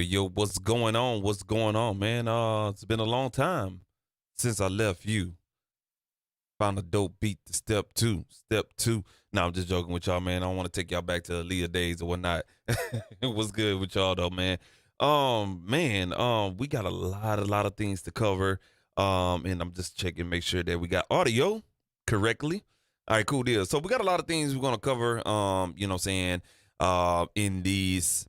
Yo, what's going on? What's going on, man? It's been a long time since I left you. Found a dope beat to step two. Step two. No, I'm just joking with y'all, man. I don't want to take y'all back to the Leah days or whatnot. What's good with y'all though, man? We got a lot of things to cover. And I'm just checking, make sure that we got audio correctly. All right, cool deal. So we got a lot of things we're gonna cover. In these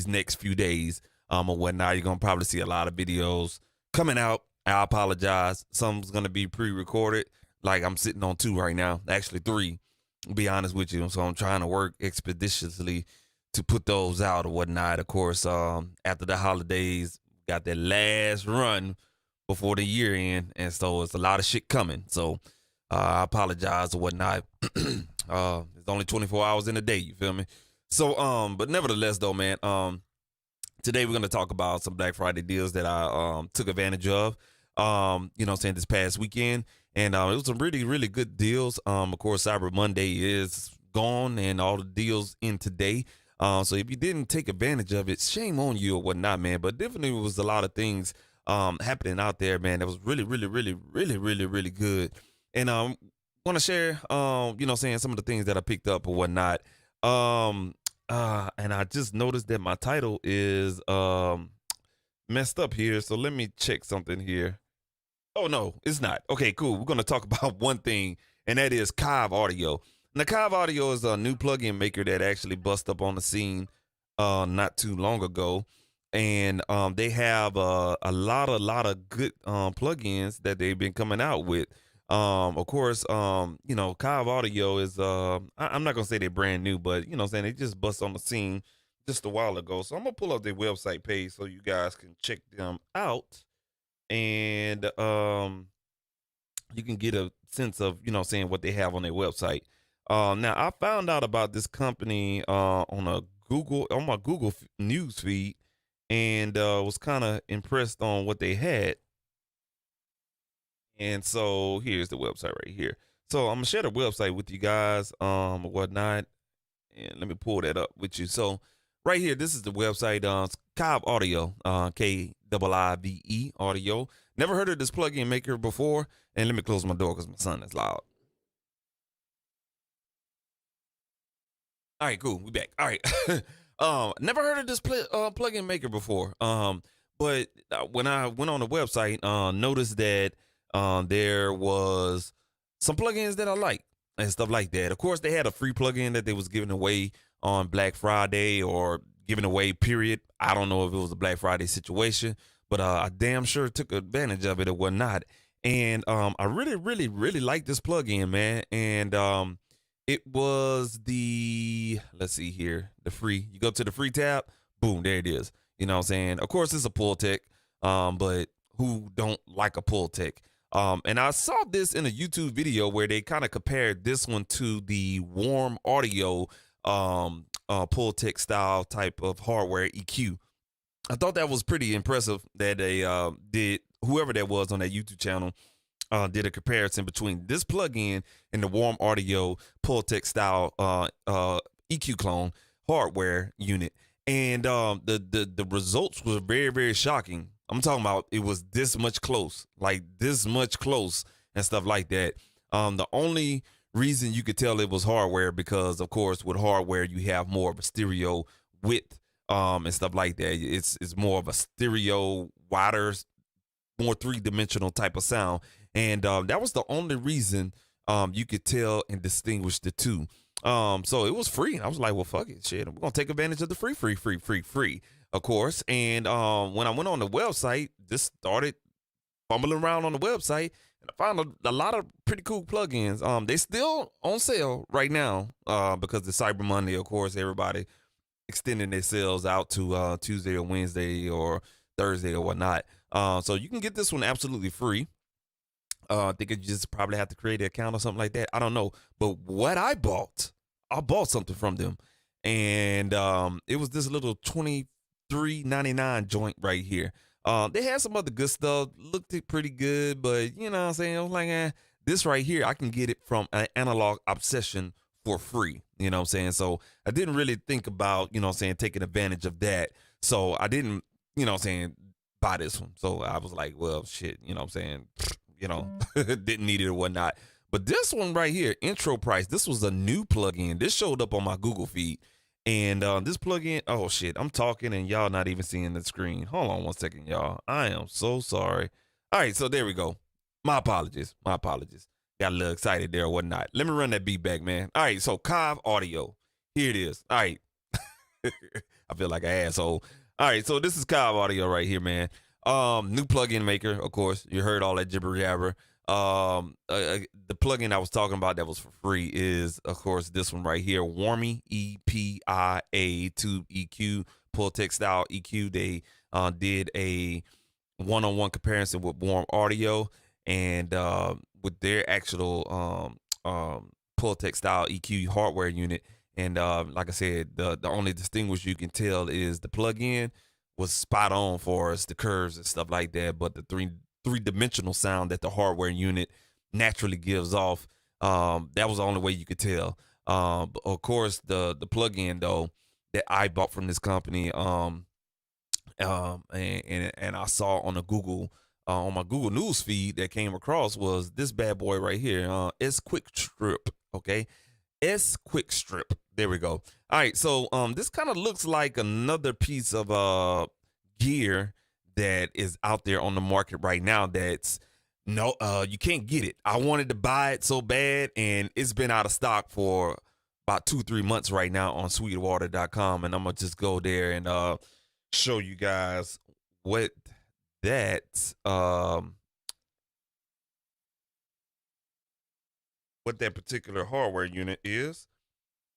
next few days, or whatnot. You're gonna probably see a lot of videos coming out. I apologize. Some's gonna be pre-recorded. Like I'm sitting on 2 right now, actually 3. To be honest with you, so I'm trying to work expeditiously to put those out or whatnot. Of course, after the holidays, got that last run before the year end, and so it's a lot of shit coming. So I apologize or whatnot. It's only 24 hours in a day. You feel me? So, but nevertheless, though, man, today we're gonna talk about some Black Friday deals that I took advantage of. This past weekend, and it was some really, really good deals. Of course, Cyber Monday is gone, and all the deals in today. So if you didn't take advantage of it, shame on you or whatnot, man. But definitely was a lot of things happening out there, man. That was really, really, really, really, really, really good. And want to share, some of the things that I picked up or whatnot. And I just noticed that my title is messed up here. So let me check something here. Oh, no, it's not. Okay, cool. We're going to talk about one thing, and that is Kiive Audio. Now, Kiive Audio is a new plugin maker that actually bust up on the scene not too long ago. And they have a lot of good plugins that they've been coming out with. Of course, Kiive Audio is, I'm not going to say they're brand new, but, they just bust on the scene just a while ago. So I'm going to pull up their website page so you guys can check them out. And you can get a sense of, what they have on their website. Now, I found out about this company on my Google news feed, and was kind of impressed on what they had. And so here's the website right here. So I'm gonna share the website with you guys, or whatnot. And let me pull that up with you. So right here, this is the website, it's Kiive Audio, Kiive Audio. Never heard of this plugin maker before. And let me close my door because my son is loud. All right, cool. We back. All right. Never heard of this plugin maker before. But when I went on the website, noticed that there was some plugins that I like and stuff like that. Of course, they had a free plugin that they was giving away on Black Friday or giving away, period. I don't know if it was a Black Friday situation, but I damn sure took advantage of it or whatnot. And I really, really, really like this plugin, man. And it was let's see here, the free. You go to the free tab, boom, there it is. You know what I'm saying? Of course, it's a Pultec, but who don't like a Pultec? And I saw this in a YouTube video where they kind of compared this one to the Warm Audio Pultec style type of hardware EQ. I thought that was pretty impressive that they did, whoever that was on that YouTube channel, did a comparison between this plugin and the Warm Audio Pultec style EQ clone hardware unit. And the results were very, very shocking. I'm talking about it was this much close and stuff like that. The only reason you could tell it was hardware because, of course, with hardware, you have more of a stereo width and stuff like that. It's more of a stereo, wider, more 3-dimensional type of sound. And that was the only reason you could tell and distinguish the two. So it was free. I was like, well, fuck it, shit. We're going to take advantage of the free, of course. And when I went on the website, just started fumbling around on the website, and I found a lot of pretty cool plugins. They still on sale right now because the Cyber Monday, of course, everybody extending their sales out to Tuesday or Wednesday or Thursday or whatnot. So you can get this one absolutely free. I think you just probably have to create an account or something like that. I don't know. But what I bought something from them. And it was this little $23.99 joint right here. They had some other good stuff. Looked pretty good, but you know what I'm saying? I was like, this right here, I can get it from an Analog Obsession for free. You know what I'm saying? So I didn't really think about, you know what I'm saying, taking advantage of that. So I didn't, you know what I'm saying, buy this one. So I was like, well, shit, you know what I'm saying, didn't need it or whatnot. But this one right here, intro price, this was a new plugin. This showed up on my Google feed. And this plugin, oh shit, I'm talking and y'all not even seeing the screen. Hold on one second, y'all. I am so sorry. All right, so there we go. My apologies. Got a little excited there or whatnot. Let me run that beat back, man. All right, so Kiive audio. Here it is. All right. I feel like an asshole. All right, so this is Kiive audio right here, man. New plugin maker, of course. You heard all that jibber jabber. The plugin I was talking about that was for free is, of course, this one right here, Warmy EP1A Tube EQ, Pultec style EQ. They did a one-on-one comparison with Warm Audio and with their actual Pultec style EQ hardware unit. And like I said, the only distinguish you can tell is the plug-in was spot on for us, the curves and stuff like that. But the three-dimensional sound that the hardware unit naturally gives off, that was the only way you could tell. Of course, the plug-in though that I bought from this company, and I saw on the Google on my Google News feed that came across was this bad boy right here, S Quick Strip. Okay, S Quick Strip. There we go. All right, so this kind of looks like another piece of gear that is out there on the market right now that's you can't get it. I wanted to buy it so bad, and it's been out of stock for about 2-3 months right now on sweetwater.com, and I'm gonna just go there and show you guys what that particular hardware unit is,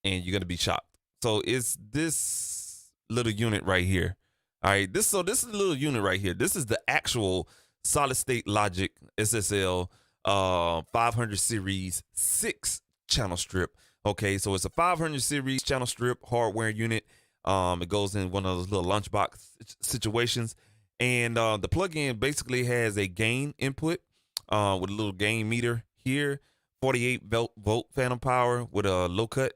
and you're gonna be shocked. So it's this little unit right here. All right, this is the little unit right here. This is the actual solid state Logic SSL 500 series 6 channel strip. Okay, so it's a 500 series channel strip hardware unit. It goes in one of those little lunchbox situations, and the plug-in basically has a gain input with a little gain meter here, 48 volt phantom power with a low cut.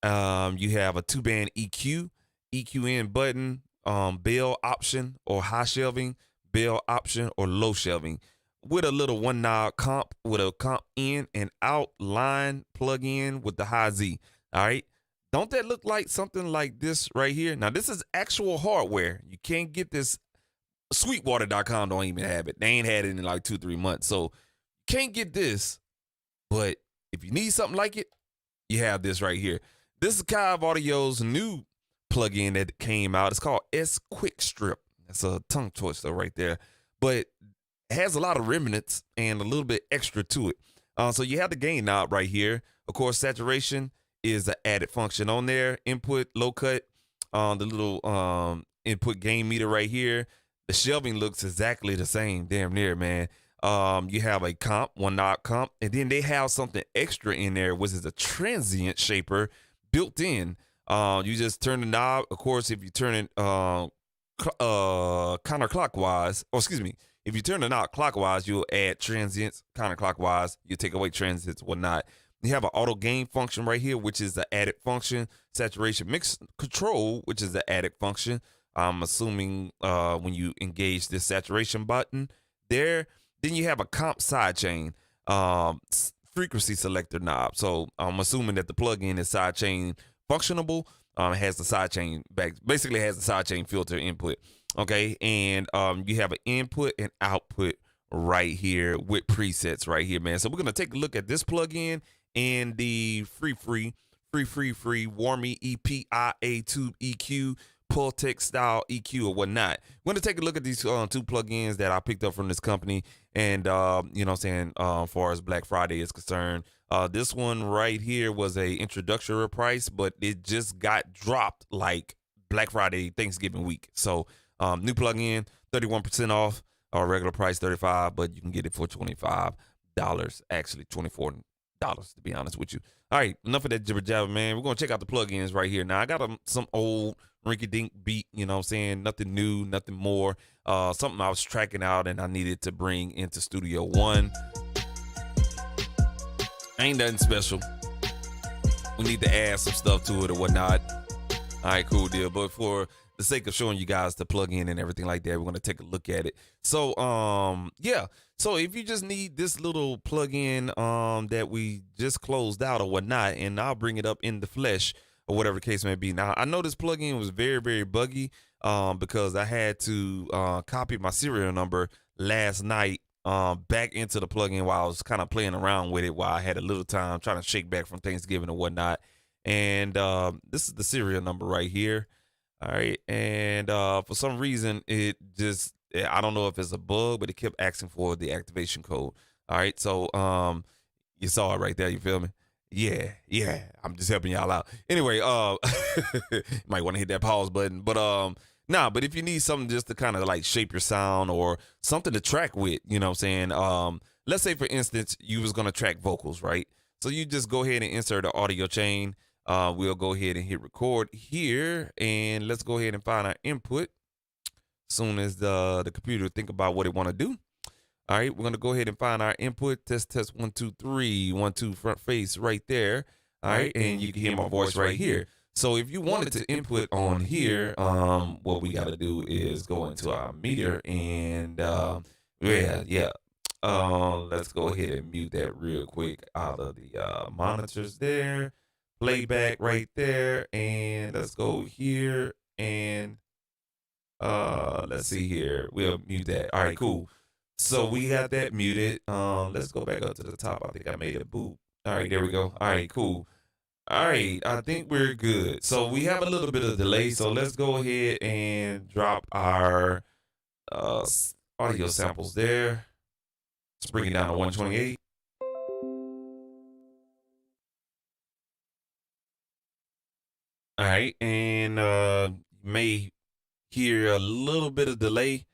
You have a 2-band EQ in button, bell option or high shelving, bell option or low shelving, with a little 1 knob comp with a comp in and out line plug in with the high Z. All right. Don't that look like something like this right here? Now, this is actual hardware. You can't get this. Sweetwater.com don't even have it. They ain't had it in like 2-3 months. So you can't get this. But if you need something like it, you have this right here. This is Kiive Audio's new plugin that came out. It's called S Quick Strip. That's a tongue twister right there. But it has a lot of remnants and a little bit extra to it. So you have the gain knob right here. Of course, saturation is an added function on there. Input, low cut, the little input gain meter right here. The shelving looks exactly the same, damn near, man. You have a comp, 1 knob comp, and then they have something extra in there, which is a transient shaper built in. You just turn the knob. Of course, if you turn it counterclockwise, if you turn the knob clockwise, you'll add transients. Counterclockwise, you take away transients, whatnot. You have an auto gain function right here, which is the added function. Saturation mix control, which is the added function. I'm assuming when you engage this saturation button there, then you have a comp sidechain frequency selector knob. So I'm assuming that the plugin is sidechain functionable. It has the sidechain basically has the sidechain filter input. Okay, and you have an input and output right here with presets right here, man. So we're gonna take a look at this plugin and the free Warmy EP1A Tube EQ, Pultec style EQ or whatnot. We're gonna take a look at these 2 plugins that I picked up from this company, and you know what I'm saying, as far as Black Friday is concerned, this one right here was a introductory price, but it just got dropped like Black Friday Thanksgiving week. So new plugin, 31% off, regular price $35, but you can get it for $25, actually $24 to be honest with you. All right, enough of that jibber jabber, man. We're gonna check out the plugins right here. Now I got some old rinky-dink beat, you know what I'm saying? Nothing new, nothing more. Something I was tracking out and I needed to bring into Studio One. Ain't nothing special. We need to add some stuff to it or whatnot. All right, cool deal. But for the sake of showing you guys the plug-in and everything like that, we're going to take a look at it. So, yeah. So if you just need this little plug-in that we just closed out or whatnot, and I'll bring it up in the flesh or whatever the case may be. Now, I know this plug-in was very, very buggy because I had to copy my serial number last night back into the plugin while I was kind of playing around with it while I had a little time trying to shake back from Thanksgiving and whatnot. And this is the serial number right here. All right. And for some reason, it just, I don't know if it's a bug, but it kept asking for the activation code. All right. So you saw it right there. You feel me? Yeah. I'm just helping y'all out. Anyway, might want to hit that pause button. But but if you need something just to kind of like shape your sound or something to track with, you know what I'm saying? Let's say, for instance, you was going to track vocals, right? So you just go ahead and insert the audio chain. We'll go ahead and hit record here, and let's go ahead and find our input. As soon as the computer think about what it want to do. All right, we're going to go ahead and find our input. Test 1 2 3, 1 2 front face right there. All right, and you can hear my voice right here. So if you wanted to input on here, what we got to do is go into our meter and let's go ahead and mute that real quick out of the monitors there. Playback right there, and let's go here and let's see here. We'll mute that. All right, cool. So we got that muted. Let's go back up to the top. I think I made a boop. All right, there we go. All right, cool. All right, I think we're good. So we have a little bit of delay. So let's go ahead and drop our audio samples there. Let's bring it down to 128. All right, and you may hear a little bit of delay,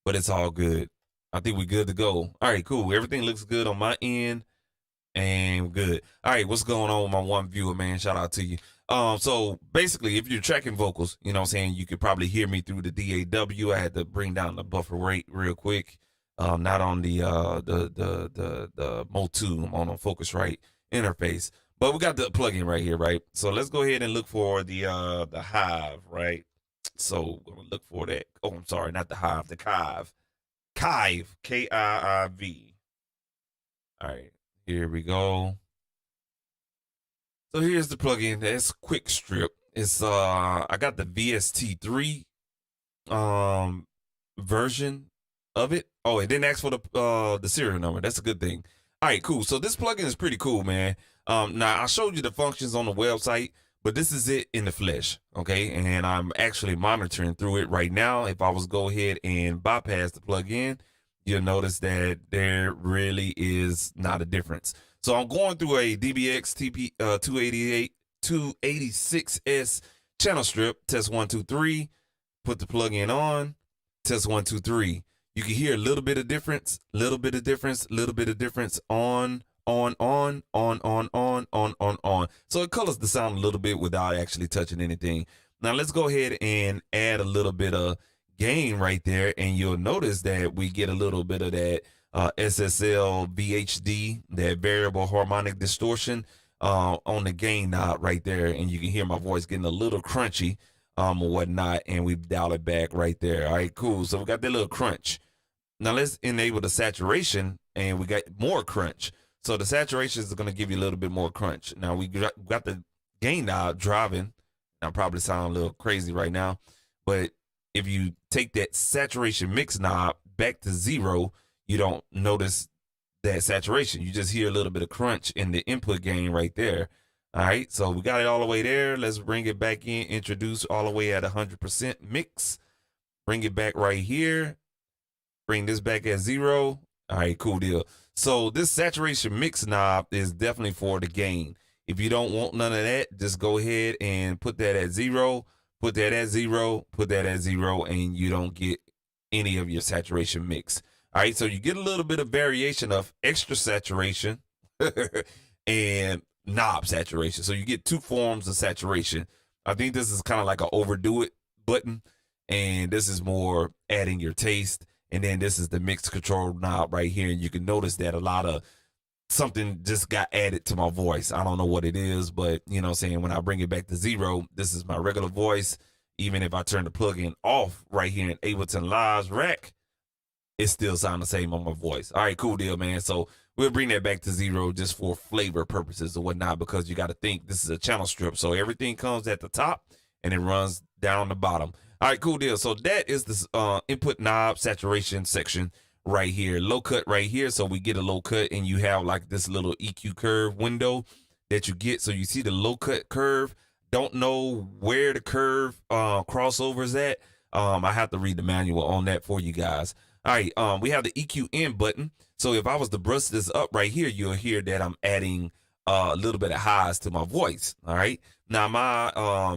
but it's all good. I think we're good to go. All right, cool. Everything looks good on my end. And good. All right, what's going on with my one viewer, man? Shout out to you. So basically, if you're tracking vocals, you know what I'm saying, you could probably hear me through the DAW. I had to bring down the buffer rate real quick. Not on the Mode 2, I'm on the Focusrite interface. But we got the plugin right here, right? So let's go ahead and look for the Hive, right? So we're gonna look for that. Oh, I'm sorry, not the Hive, the Kiive. Kiive, Kiiv. All right. Here we go. So here's the plugin. That's Quick Strip. It's I got the VST3 version of it. Oh, it didn't ask for the serial number. That's a good thing. All right, cool. So this plugin is pretty cool, man. Now I showed you the functions on the website, but this is it in the flesh, okay? And I'm actually monitoring through it right now. If I was to go ahead and bypass the plugin, you'll notice that there really is not a difference. So I'm going through a DBX TP 286S channel strip. Test 1 2 3. Put the plugin on. Test 1 2 3. You can hear a little bit of difference. Little bit of difference. Little bit of difference. On. So it colors the sound a little bit without actually touching anything. Now let's go ahead and add a little bit of gain right there, and you'll notice that we get a little bit of that SSL VHD, that variable harmonic distortion on the gain knob right there, and you can hear my voice getting a little crunchy or whatnot, and we dial it back right there. All right, cool. So we got that little crunch. Now let's enable the saturation, and we got more crunch. So the saturation is going to give you a little bit more crunch. Now we got the gain knob driving. I probably sound a little crazy right now, but if you take that saturation mix knob back to 0, you don't notice that saturation. You just hear a little bit of crunch in the input gain right there. All right, so we got it all the way there. Let's bring it back in, introduce all the way at 100% mix. Bring it back right here. Bring this back at 0. All right, cool deal. So this saturation mix knob is definitely for the gain. If you don't want none of that, just go ahead and put that at 0. Put that at 0, put that at 0, and you don't get any of your saturation mix. All right, so you get a little bit of variation of extra saturation and knob saturation. So you get two forms of saturation. I think this is kind of like an overdo it button, and this is more adding your taste. And then this is the mix control knob right here, and you can notice that a lot of something just got added to my voice. I don't know what it is, but you know what I'm saying, when I bring it back to 0, this is my regular voice. even if I turn the plugin off right here in Ableton Live's rack, it still sounds the same on my voice. All right, cool deal, man. So we'll bring that back to 0 just for flavor purposes or whatnot, because you got to think this is a channel strip. So everything comes at the top and it runs down the bottom. All right, cool deal. So that is this input knob saturation section right here. Low cut right here. So we get a low cut and you have like this little EQ curve window that you get. So you see the low cut curve. Don't know where the curve crossover is at. I have to read the manual on that for you guys. All right, we have the EQ in button. So if I was to brush this up right here, you'll hear that I'm adding a little bit of highs to my voice. All right. Now my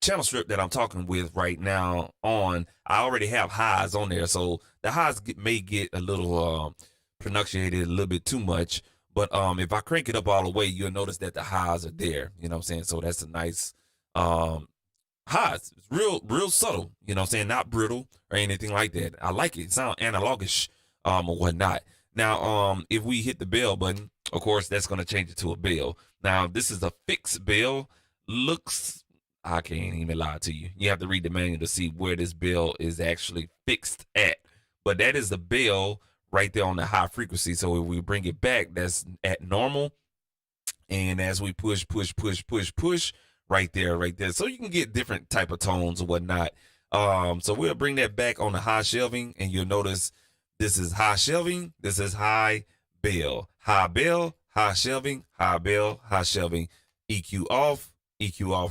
channel strip that I'm talking with right now I already have highs on there. So the highs may get a little pronunciated a little bit too much. But if I crank it up all the way, you'll notice that the highs are there. You know what I'm saying? So that's a nice highs. It's real subtle. You know what I'm saying? Not brittle or anything like that. I like it. It sounds analogish or whatnot. Now, if we hit the bell button, of course, that's going to change it to a bell. Now, this is a fixed bell. I can't even lie to you. You have to read the manual to see where this bell is actually fixed at. But that is the bell right there on the high frequency. So if we bring it back, that's at normal. And as we push right there. So you can get different type of tones or whatnot. So we'll bring that back on the high shelving, and you'll notice this is high shelving. This is high bell, high shelving, high bell, high shelving. EQ off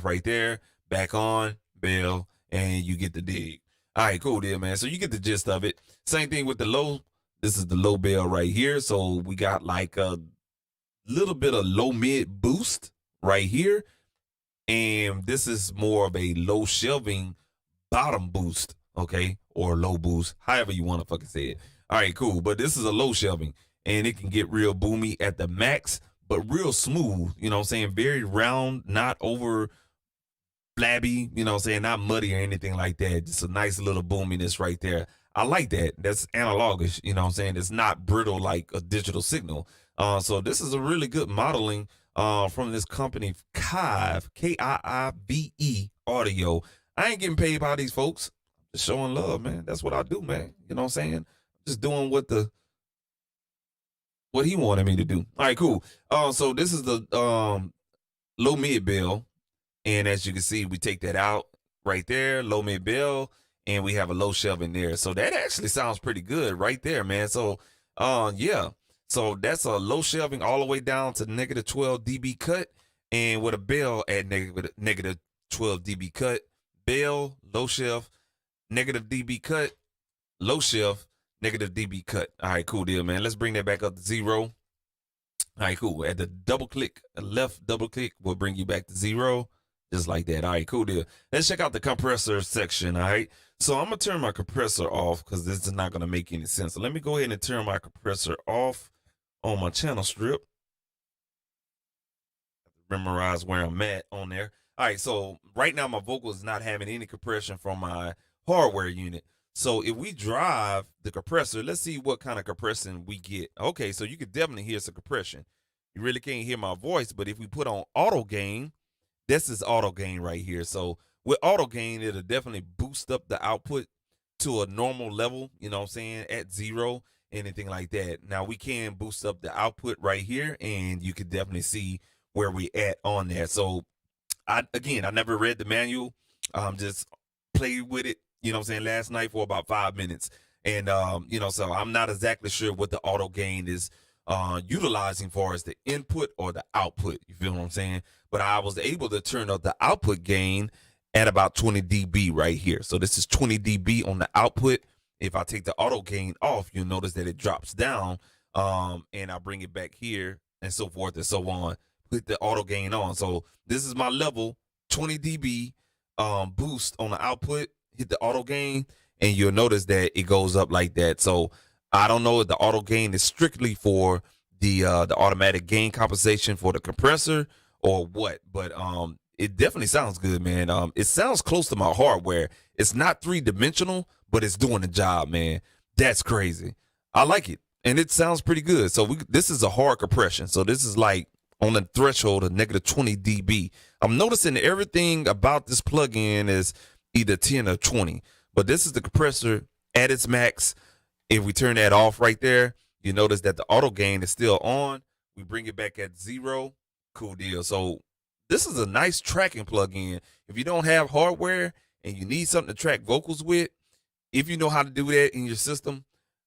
right there. Back on, bell, and you get the dig. All right, cool deal, man. So you get the gist of it. Same thing with the low. This is the low bell right here. So we got like a little bit of low mid boost right here. And this is more of a low shelving bottom boost, okay? Or low boost, however you want to fucking say it. All right, cool. But this is a low shelving, and it can get real boomy at the max, but real smooth, you know what I'm saying? Very round, not over flabby, you know what I'm saying? Not muddy or anything like that. Just a nice little boominess right there. I like that. That's analogish, you know what I'm saying? It's not brittle like a digital signal. So this is a really good modeling from this company, Kiive, Kiive audio. I ain't getting paid by these folks. Just showing love, man. That's what I do, man. You know what I'm saying? Just doing what he wanted me to do. All right, cool. So this is the low mid bell. And as you can see, we take that out right there, low mid bell, and we have a low shelving there. So that actually sounds pretty good right there, man. So yeah. So that's a low shelving all the way down to negative 12 dB cut, and with a bell at negative 12 dB cut, bell, low shelf, negative dB cut, low shelf, negative dB cut. All right, cool deal, man. Let's bring that back up to 0. All right, cool. At the left double click will bring you back to 0, just like that. All right, cool deal. Let's check out the compressor section. All right. So I'm going to turn my compressor off because this is not going to make any sense. So let me go ahead and turn my compressor off on my channel strip. Memorize where I'm at on there. All right, so right now my vocal is not having any compression from my hardware unit. So if we drive the compressor, let's see what kind of compression we get. Okay, so you could definitely hear some compression. You really can't hear my voice, but if we put on auto gain, this is auto gain right here. So with auto gain, it'll definitely boost up the output to a normal level, you know what I'm saying, at 0. Anything like that. Now we can boost up the output right here, and you can definitely see where we at on that. So I never read the manual. Just played with it, you know what I'm saying, last night for about 5 minutes. And so I'm not exactly sure what the auto gain is utilizing for as the input or the output. You feel what I'm saying? But I was able to turn up the output gain at about 20 dB right here. So this is 20 dB on the output. If I take the auto gain off, you'll notice that it drops down, and I bring it back here and so forth and so on. Put the auto gain on. So this is my level, 20 dB boost on the output. Hit the auto gain, and you'll notice that it goes up like that. So I don't know if the auto gain is strictly for the automatic gain compensation for the compressor or what, but it definitely sounds good, man. It sounds close to my hardware. It's not 3-dimensional, but it's doing the job, man. That's crazy. I like it, and it sounds pretty good. So this is a hard compression. So this is like on the threshold of negative 20 dB. I'm noticing everything about this plugin is either 10 or 20. But this is the compressor at its max. If we turn that off right there, you notice that the auto gain is still on. We bring it back at 0. Cool deal. So this is a nice tracking plugin. If you don't have hardware and you need something to track vocals with, if you know how to do that in your system,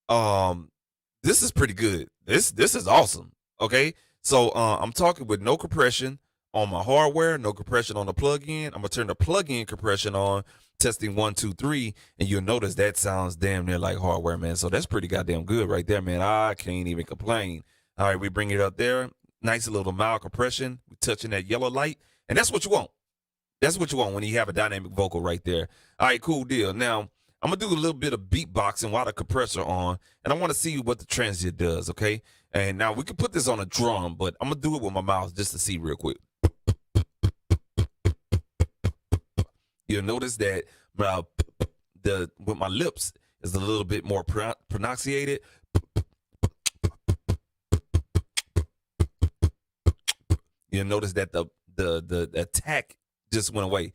this is pretty good. This is awesome. Okay. So I'm talking with no compression on my hardware, no compression on the plugin. I'm gonna turn the plugin compression on, testing 1, 2, 3, and you'll notice that sounds damn near like hardware, man. So that's pretty goddamn good right there, man. I can't even complain. All right, we bring it up there. Nice little mild compression. We're touching that yellow light, and that's what you want. That's what you want when you have a dynamic vocal right there. All right, cool deal. Now, I'm going to do a little bit of beatboxing while the compressor on, and I want to see what the transient does, okay? And now we can put this on a drum, but I'm going to do it with my mouth just to see real quick. You'll notice that with my lips is a little bit more pronunciated. You'll notice that the attack just went away.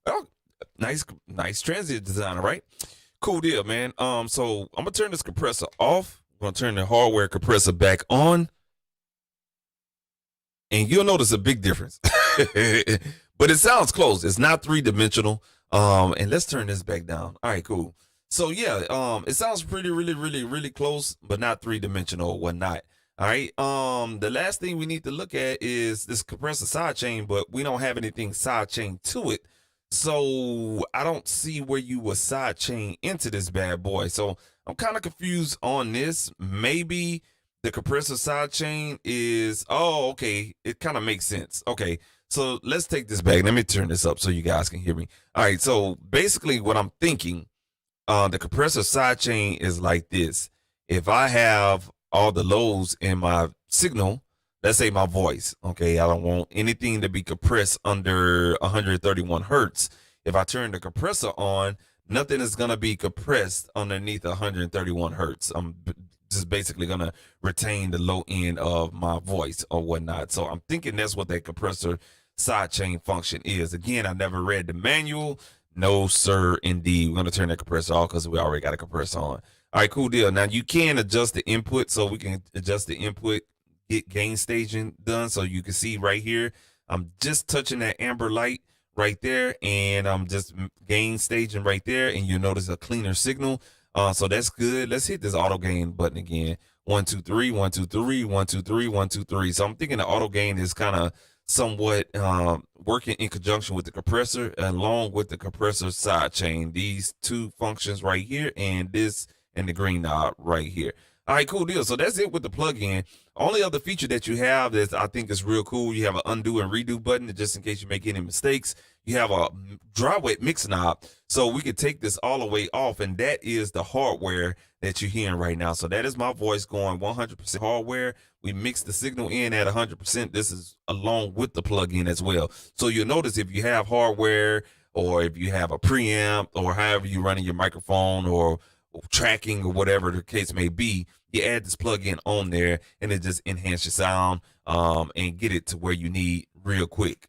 Oh, nice transient design, right? Cool deal, man. So I'm gonna turn this compressor off. I'm gonna turn the hardware compressor back on, and you'll notice a big difference. But it sounds close. It's not 3-dimensional. And let's turn this back down. All right, cool. So yeah, it sounds really close, but not 3-dimensional or whatnot. All right. The last thing we need to look at is this compressor sidechain, but we don't have anything sidechain to it. So I don't see where you would sidechain into this bad boy. So I'm kind of confused on this. Maybe the compressor sidechain is, oh, okay. It kind of makes sense. Okay. So let's take this back. Let me turn this up so you guys can hear me. All right. So basically what I'm thinking, the compressor sidechain is like this. If I have all the lows in my signal, let's say my voice, okay, I don't want anything to be compressed under 131 hertz. If I turn the compressor on, nothing is going to be compressed underneath 131 hertz. I'm just basically going to retain the low end of my voice or whatnot. So I'm thinking that's what that compressor sidechain function is. Again, I never read the manual. No, sir, indeed. We're going to turn that compressor off because we already got a compressor on. All right, cool deal. Now, you can adjust the input, so we can adjust the input, get gain staging done. So you can see right here, I'm just touching that amber light right there, and I'm just gain staging right there, and you'll notice a cleaner signal. So that's good. Let's hit this auto gain button again. 1, 2, 3, 1, 2, 3, 1, 2, 3, 1, 2, 3. So I'm thinking the auto gain is kind of somewhat working in conjunction with the compressor along with the compressor sidechain. These two functions right here, and this and the green knob right here. All right, cool deal. So that's it with the plugin. Only other feature that you have that I think is real cool, you have an undo and redo button just in case you make any mistakes. You have a dry wet mix knob, so we could take this all the way off, and that is the hardware that you're hearing right now. So that is my voice going 100% hardware. We mix the signal in at 100%. This is along with the plugin as well. So you'll notice if you have hardware, or if you have a preamp, or however you're running your microphone or tracking or whatever the case may be, you add this plugin on there, and it just enhance your sound and get it to where you need real quick.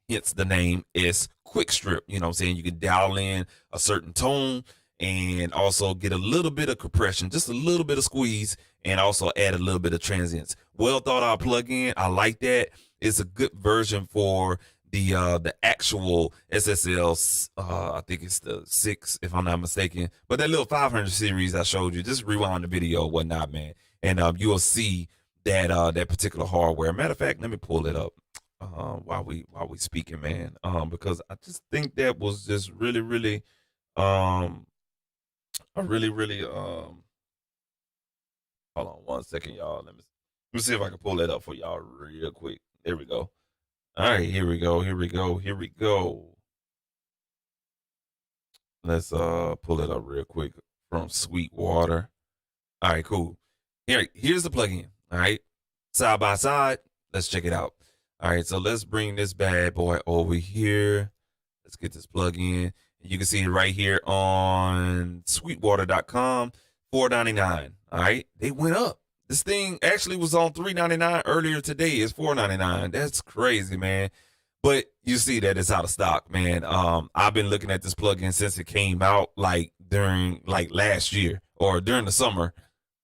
Hence the name is Quick Strip. You know what I'm saying? You can dial in a certain tone and also get a little bit of compression, just a little bit of squeeze, and also add a little bit of transients. Well thought out plugin. I like that. It's a good version for the actual SSL. I think it's the 6, if I'm not mistaken. But that little 500 series I showed you, just rewind the video or whatnot, man, and you will see that that particular hardware. Matter of fact, let me pull it up while we speaking, man, because I just think that was just really a really hold on one second, y'all. Let me see if I can pull that up for y'all real quick. There we go. All right, here we go. Let's pull it up real quick from Sweetwater. All right, cool. Here's the plugin. All right, side by side. Let's check it out. All right, so let's bring this bad boy over here. Let's get this plugin. You can see it right here on Sweetwater.com, $4.99. All right, they went up. This thing actually was on $3.99 earlier today. It's $4.99. That's crazy, man. But you see that it's out of stock, man. I've been looking at this plugin since it came out, like during like last year or during the summer.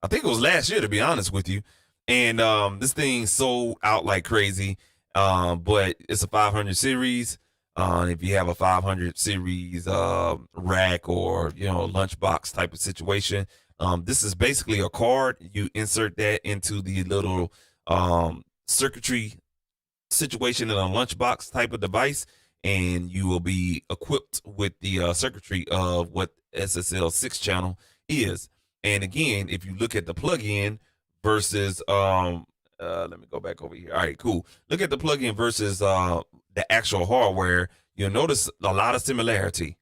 I think it was last year, to be honest with you. And this thing sold out like crazy. But it's a 500 series. If you have a 500 series rack or lunchbox type of situation, this is basically a card. You insert that into the little circuitry situation in a lunchbox type of device, and you will be equipped with the circuitry of what SSL 6 channel is. And again, if you look at the plugin versus let me go back over here. All right, cool. Look at the plugin versus the actual hardware. You'll notice a lot of similarity.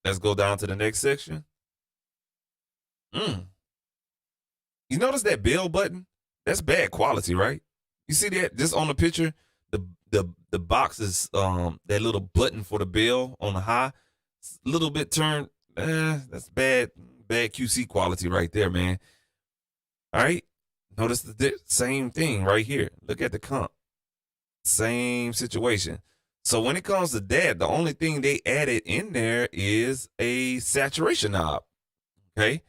Let's go down to the next section. You notice that bell button? That's bad quality, right? You see that just on the picture? The box is that little button for the bell on the high, a little bit turned. That's bad QC quality right there, man. All right. Notice the same thing right here. Look at the comp. Same situation. So when it comes to that, the only thing they added in there is a saturation knob. Okay.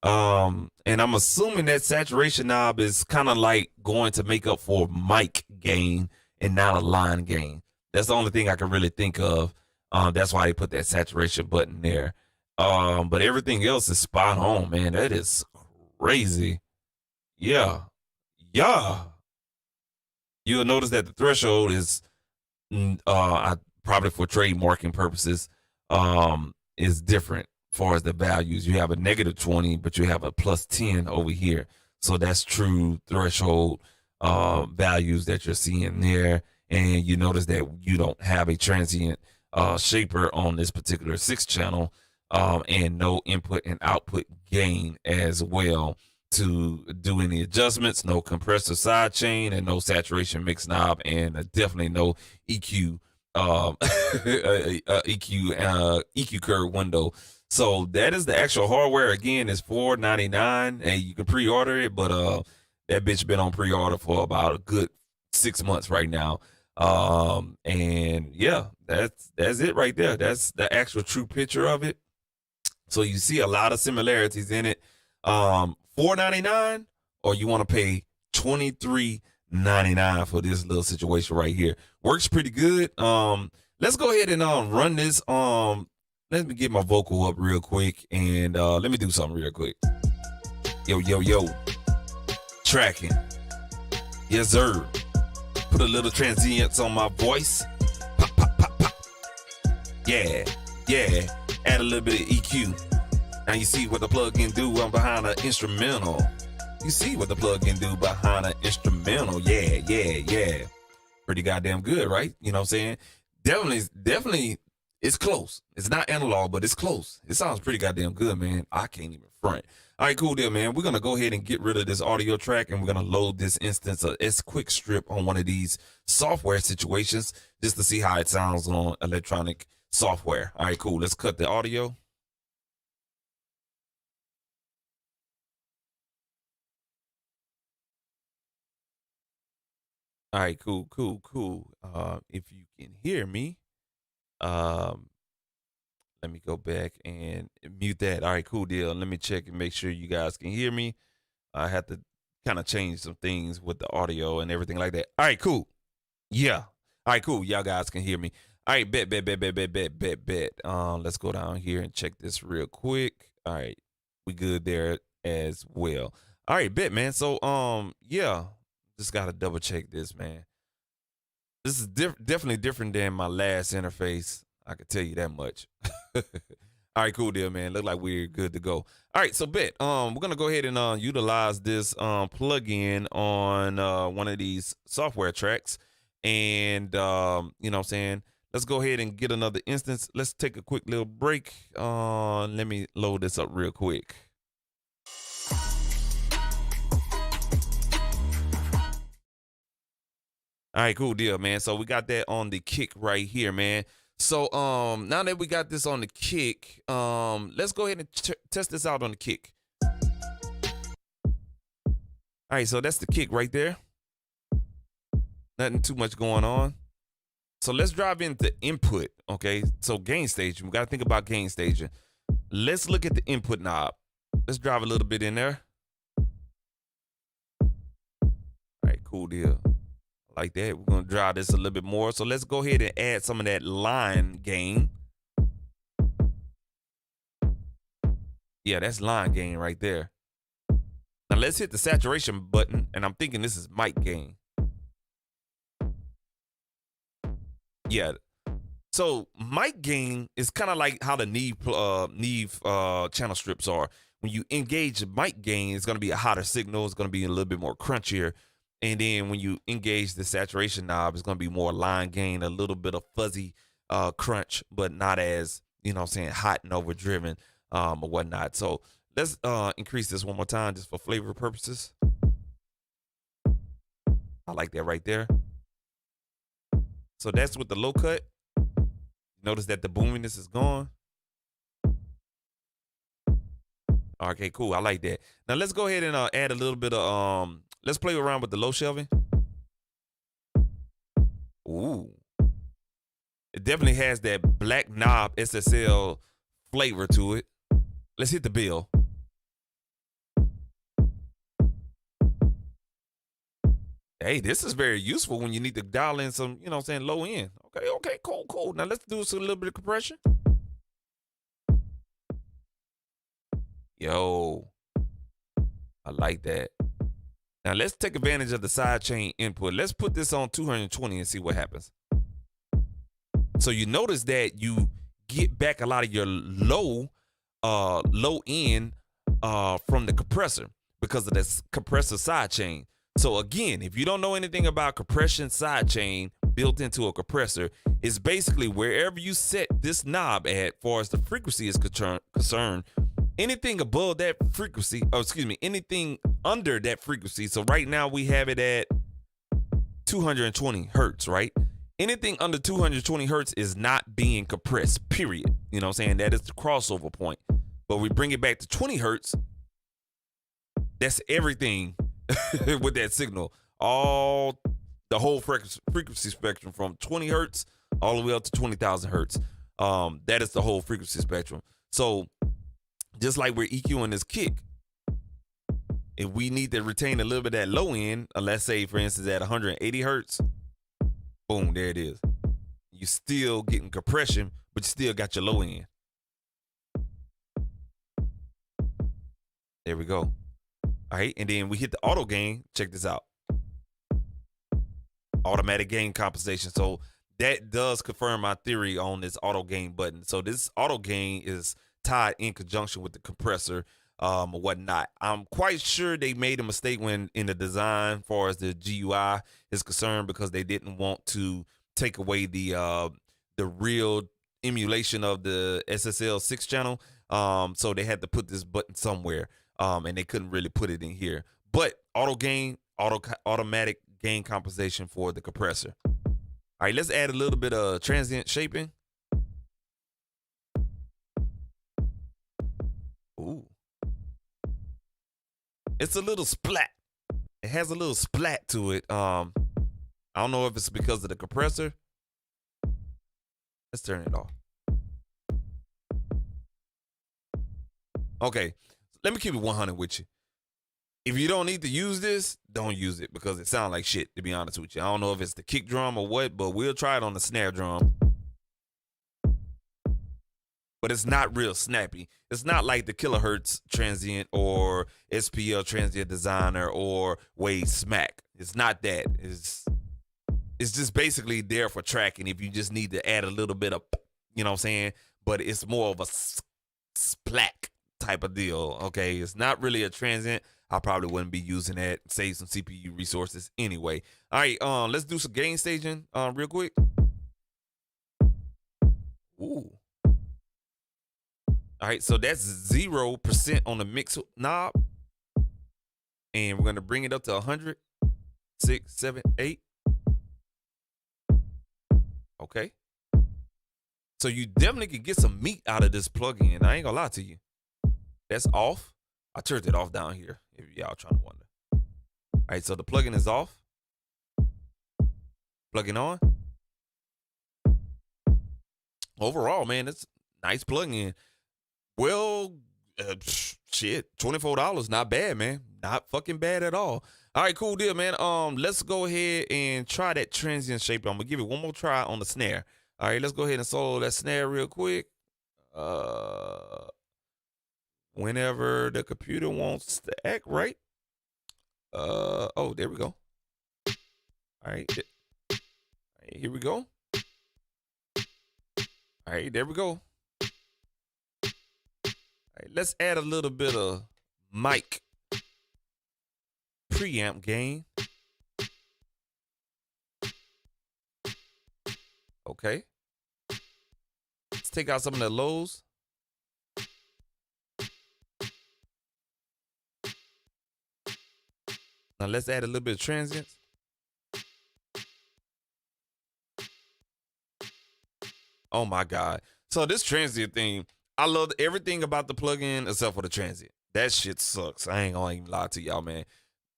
And I'm assuming that saturation knob is kind of like going to make up for mic gain and not a line gain. That's the only thing I can really think of. That's why they put that saturation button there. But everything else is spot on, man. That is crazy. Yeah. You'll notice that the threshold is probably for trademarking purposes, is different as far as the values. You have a -20, but you have a +10 over here. So that's true threshold values that you're seeing there. And you notice that you don't have a transient shaper on this particular 6 channel, and no input and output gain as well to do any adjustments, no compressor side chain, and no saturation mix knob, and definitely no EQ EQ curve window. So that is the actual hardware. Again, it's $4.99, and you can pre-order it, but that bitch been on pre-order for about a good 6 months right now. And yeah, that's it right there. That's the actual true picture of it. So you see a lot of similarities in it. $4.99, or you want to pay $23.99 for this little situation right here. Works pretty good. Let's go ahead and run this. Let me get my vocal up real quick, and let me do something real quick. Yo. Tracking. Yes, sir. Put a little transients on my voice. Pop. Yeah. Add a little bit of EQ. Now you see what the plug-in do. I'm behind an instrumental. You see what the plug-in do behind an instrumental. Yeah. Pretty goddamn good, right? You know what I'm saying? Definitely, it's close. It's not analog, but it's close. It sounds pretty goddamn good, man. I can't even front. All right, cool deal, man. We're going to go ahead and get rid of this audio track, and we're going to load this instance of S-Quick Strip on one of these software situations just to see how it sounds on electronic software. All right, cool. Let's cut the audio. All right, cool. If you can hear me, let me go back and mute that. All right, cool deal. Let me check and make sure you guys can hear me. I have to kind of change some things with the audio and everything like that. All right, cool. Yeah. All right, cool. Y'all guys can hear me. All right, bet. Let's go down here and check this real quick. All right, we good there as well. All right, bet, man. So, yeah. Just gotta double check this, man. This is definitely different than my last interface. I can tell you that much. All right, cool deal, man. Look like we're good to go. All right, so bet. We're gonna go ahead and utilize this plugin on one of these software tracks, and you know what I'm saying. Let's go ahead and get another instance. Let's take a quick little break. Let me load this up real quick. All right, cool deal, man. So we got that on the kick right here, man. So now that we got this on the kick, let's go ahead and test this out on the kick. All right, so that's the kick right there. Nothing too much going on. So let's drive into input, okay? So gain staging, we got to think about gain staging. Let's look at the input knob. Let's drive a little bit in there. All right, cool deal. Like that. We're going to drive this a little bit more. So let's go ahead and add some of that line gain. Yeah, that's line gain right there. Now let's hit the saturation button, and I'm thinking this is mic gain. Yeah. So mic gain is kind of like how the Neve channel strips are. When you engage mic gain, it's going to be a hotter signal. It's going to be a little bit more crunchier. And then when you engage the saturation knob, it's going to be more line gain, a little bit of fuzzy crunch, but not as, you know what I'm saying, hot and overdriven or whatnot. So let's increase this one more time just for flavor purposes. I like that right there. So that's with the low cut. Notice that the boominess is gone. Okay, cool. I like that. Now let's go ahead and add a little bit of let's play around with the low shelving. Ooh. It definitely has that black knob SSL flavor to it. Let's hit the bill. Hey, this is very useful when you need to dial in some, you know what I'm saying, low end. Okay, cool. Now let's do a little bit of compression. Yo, I like that. Now let's take advantage of the sidechain input. Let's put this on 220 and see what happens. So you notice that you get back a lot of your low end from the compressor because of this compressor sidechain. So again, if you don't know anything about compression sidechain built into a compressor, it's basically wherever you set this knob at far as the frequency is concerned, anything above that frequency, anything under that frequency. So right now we have it at 220 hertz, right? Anything under 220 hertz is not being compressed, period. You know what I'm saying? That is the crossover point. But we bring it back to 20 hertz, that's everything with that signal. The whole frequency spectrum from 20 hertz all the way up to 20,000 hertz. That is the whole frequency spectrum. So just like we're EQing this kick, if we need to retain a little bit of that low end, let's say for instance at 180 hertz, boom, there it is. You're still getting compression, but you still got your low end. There we go. All right, and then we hit the auto gain. Check this out. Automatic gain compensation. So that does confirm my theory on this auto gain button. So this auto gain is tied in conjunction with the compressor or whatnot. I'm quite sure they made a mistake when in the design as far as the GUI is concerned because they didn't want to take away the real emulation of the SSL 6 channel. So they had to put this button somewhere. And they couldn't really put it in here. But automatic gain compensation for the compressor. All right, let's add a little bit of transient shaping. Ooh. It's a little splat. It has a little splat to it. I don't know if it's because of the compressor. Let's turn it off. Okay. Let me keep it 100 with you. If you don't need to use this, don't use it because it sounds like shit, to be honest with you. I don't know if it's the kick drum or what, but we'll try it on the snare drum. But it's not real snappy. It's not like the kilohertz transient or SPL transient designer or Wave Smack. It's not that. It's just basically there for tracking if you just need to add a little bit of, you know what I'm saying? But it's more of a splack type of deal. Okay, it's not really a transient. I probably wouldn't be using that. Save some CPU resources anyway. All right, let's do some gain staging real quick. Ooh. All right, so that's 0% on the mix knob, and we're gonna bring it up to 100, 6, 7, 8. Okay. So you definitely can get some meat out of this plugin. I ain't gonna lie to you. That's off. I turned it off down here if y'all trying to wonder. All right, so the plugin is off. Plugin on. Overall, man, it's nice plugin. Well, shit, $24, not bad, man. Not fucking bad at all. All right, cool deal, man. Let's go ahead and try that transient shape. I'm gonna give it one more try on the snare. All right, let's go ahead and solo that snare real quick. Whenever the computer wants to act right. Oh, there we go. All right, here we go. All right, there we go. All right, let's add a little bit of mic preamp gain. Okay. Let's take out some of the lows. Now let's add a little bit of transients. Oh my God. So this transient thing, I love everything about the plugin except for the transient. That shit sucks. I ain't gonna even lie to y'all, man.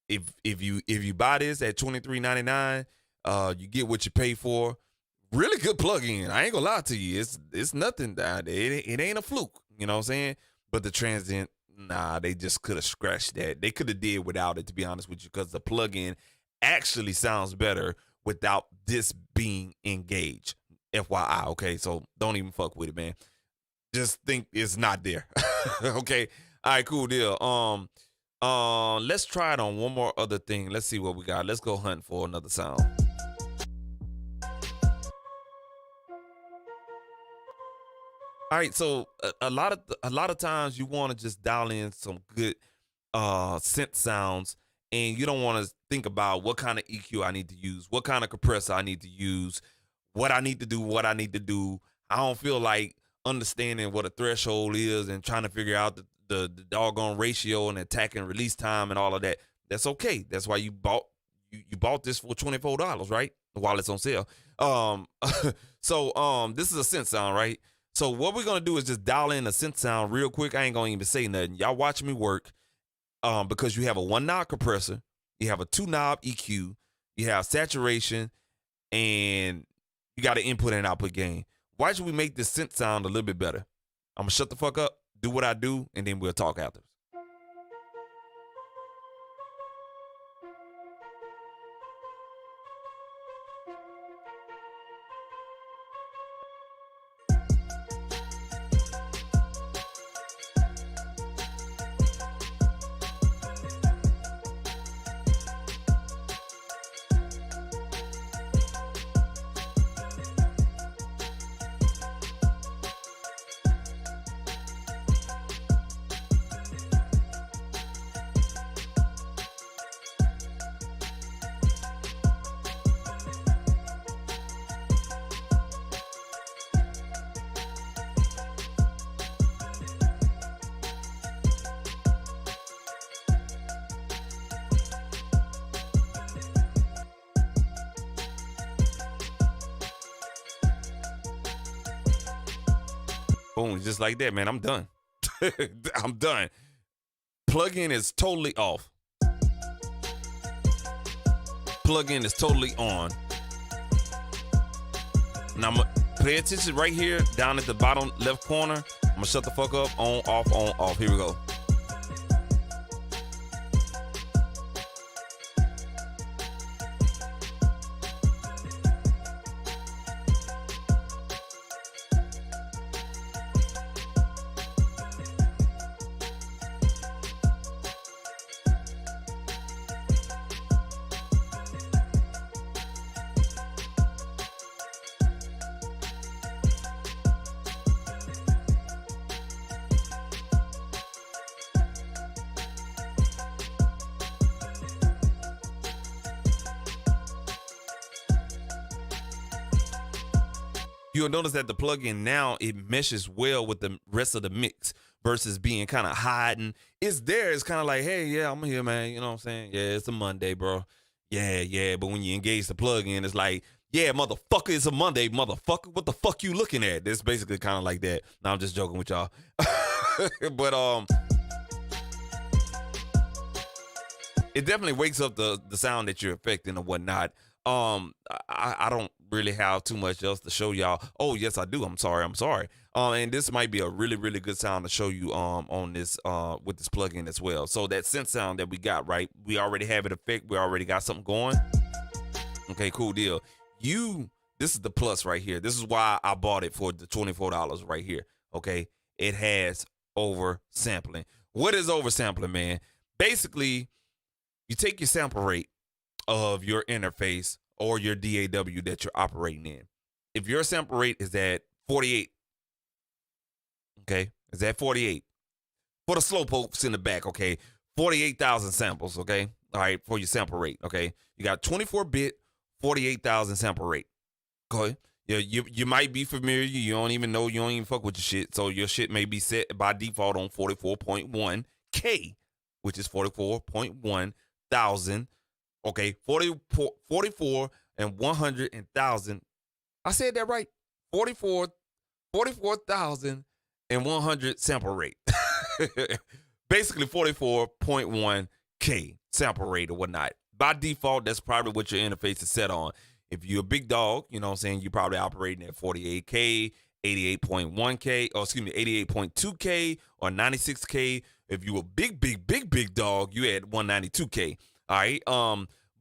If you buy this at $23.99, you get what you pay for. Really good plugin. I ain't gonna lie to you. It's nothing. It ain't a fluke. You know what I'm saying? But the transient, nah, they just could have scratched that. They could have did without it, to be honest with you, because the plugin actually sounds better without this being engaged. FYI, okay? So don't even fuck with it, man. Just think it's not there. Okay? All right, cool deal. Let's try it on one more other thing. Let's see what we got. Let's go hunt for another sound. All right, so a lot of times you want to just dial in some good synth sounds, and you don't want to think about what kind of EQ I need to use, what kind of compressor I need to use, what I need to do. I don't feel like understanding what a threshold is and trying to figure out the doggone ratio and attack and release time and all of that. That's okay. That's why you bought this for $24, right? While it's on sale. So this is a synth sound, right? So what we're gonna do is just dial in a synth sound real quick. I ain't gonna even say nothing. Y'all watch me work. Because you have a 1-knob compressor, you have a 2-knob EQ, you have saturation, and you got an input and output gain. Why should we make this synth sound a little bit better? I'm gonna shut the fuck up, do what I do, and then we'll talk after. Boom, just like that, man. I'm done. I'm done. Plugin is totally off. Plugin is totally on. Now I'm gonna pay attention right here, down at the bottom left corner. I'm gonna shut the fuck up. On, off. Here we go. You'll notice that the plugin now, it meshes well with the rest of the mix versus being kind of hiding. It's there. It's kind of like, hey, yeah, I'm here, man. You know what I'm saying? Yeah, it's a Monday, bro. Yeah. But when you engage the plugin, it's like, yeah, motherfucker, it's a Monday, motherfucker. What the fuck you looking at? It's basically kind of like that. Now I'm just joking with y'all. But it definitely wakes up the sound that you're affecting or whatnot. I don't really have too much else to show y'all. Oh yes, I do. I'm sorry. And this might be a really really good sound to show you on this with this plugin as well. So that synth sound that we got, right? We already have it effect. We already got something going. Okay, cool deal. This is the plus right here. This is why I bought it for the $24 right here. Okay, it has oversampling. What is oversampling, man? Basically, you take your sample rate of your interface or your DAW that you're operating in. If your sample rate is at 48, okay, is at 48. For the slow pokes in the back, okay, 48,000 samples, okay, all right, for your sample rate, okay. You got 24-bit, 48,000 sample rate, okay. You might be familiar, you don't even know, you don't even fuck with your shit, so your shit may be set by default on 44.1K, which is 44.1 thousand. Okay, 44 and 100,000. I said that right. 44,100 sample rate. Basically 44.1K sample rate or whatnot. By default, that's probably what your interface is set on. If you're a big dog, you know what I'm saying, you're probably operating at 48K, 88.1K, or excuse me, 88.2K or 96K. If you a big dog, you at 192K. All right.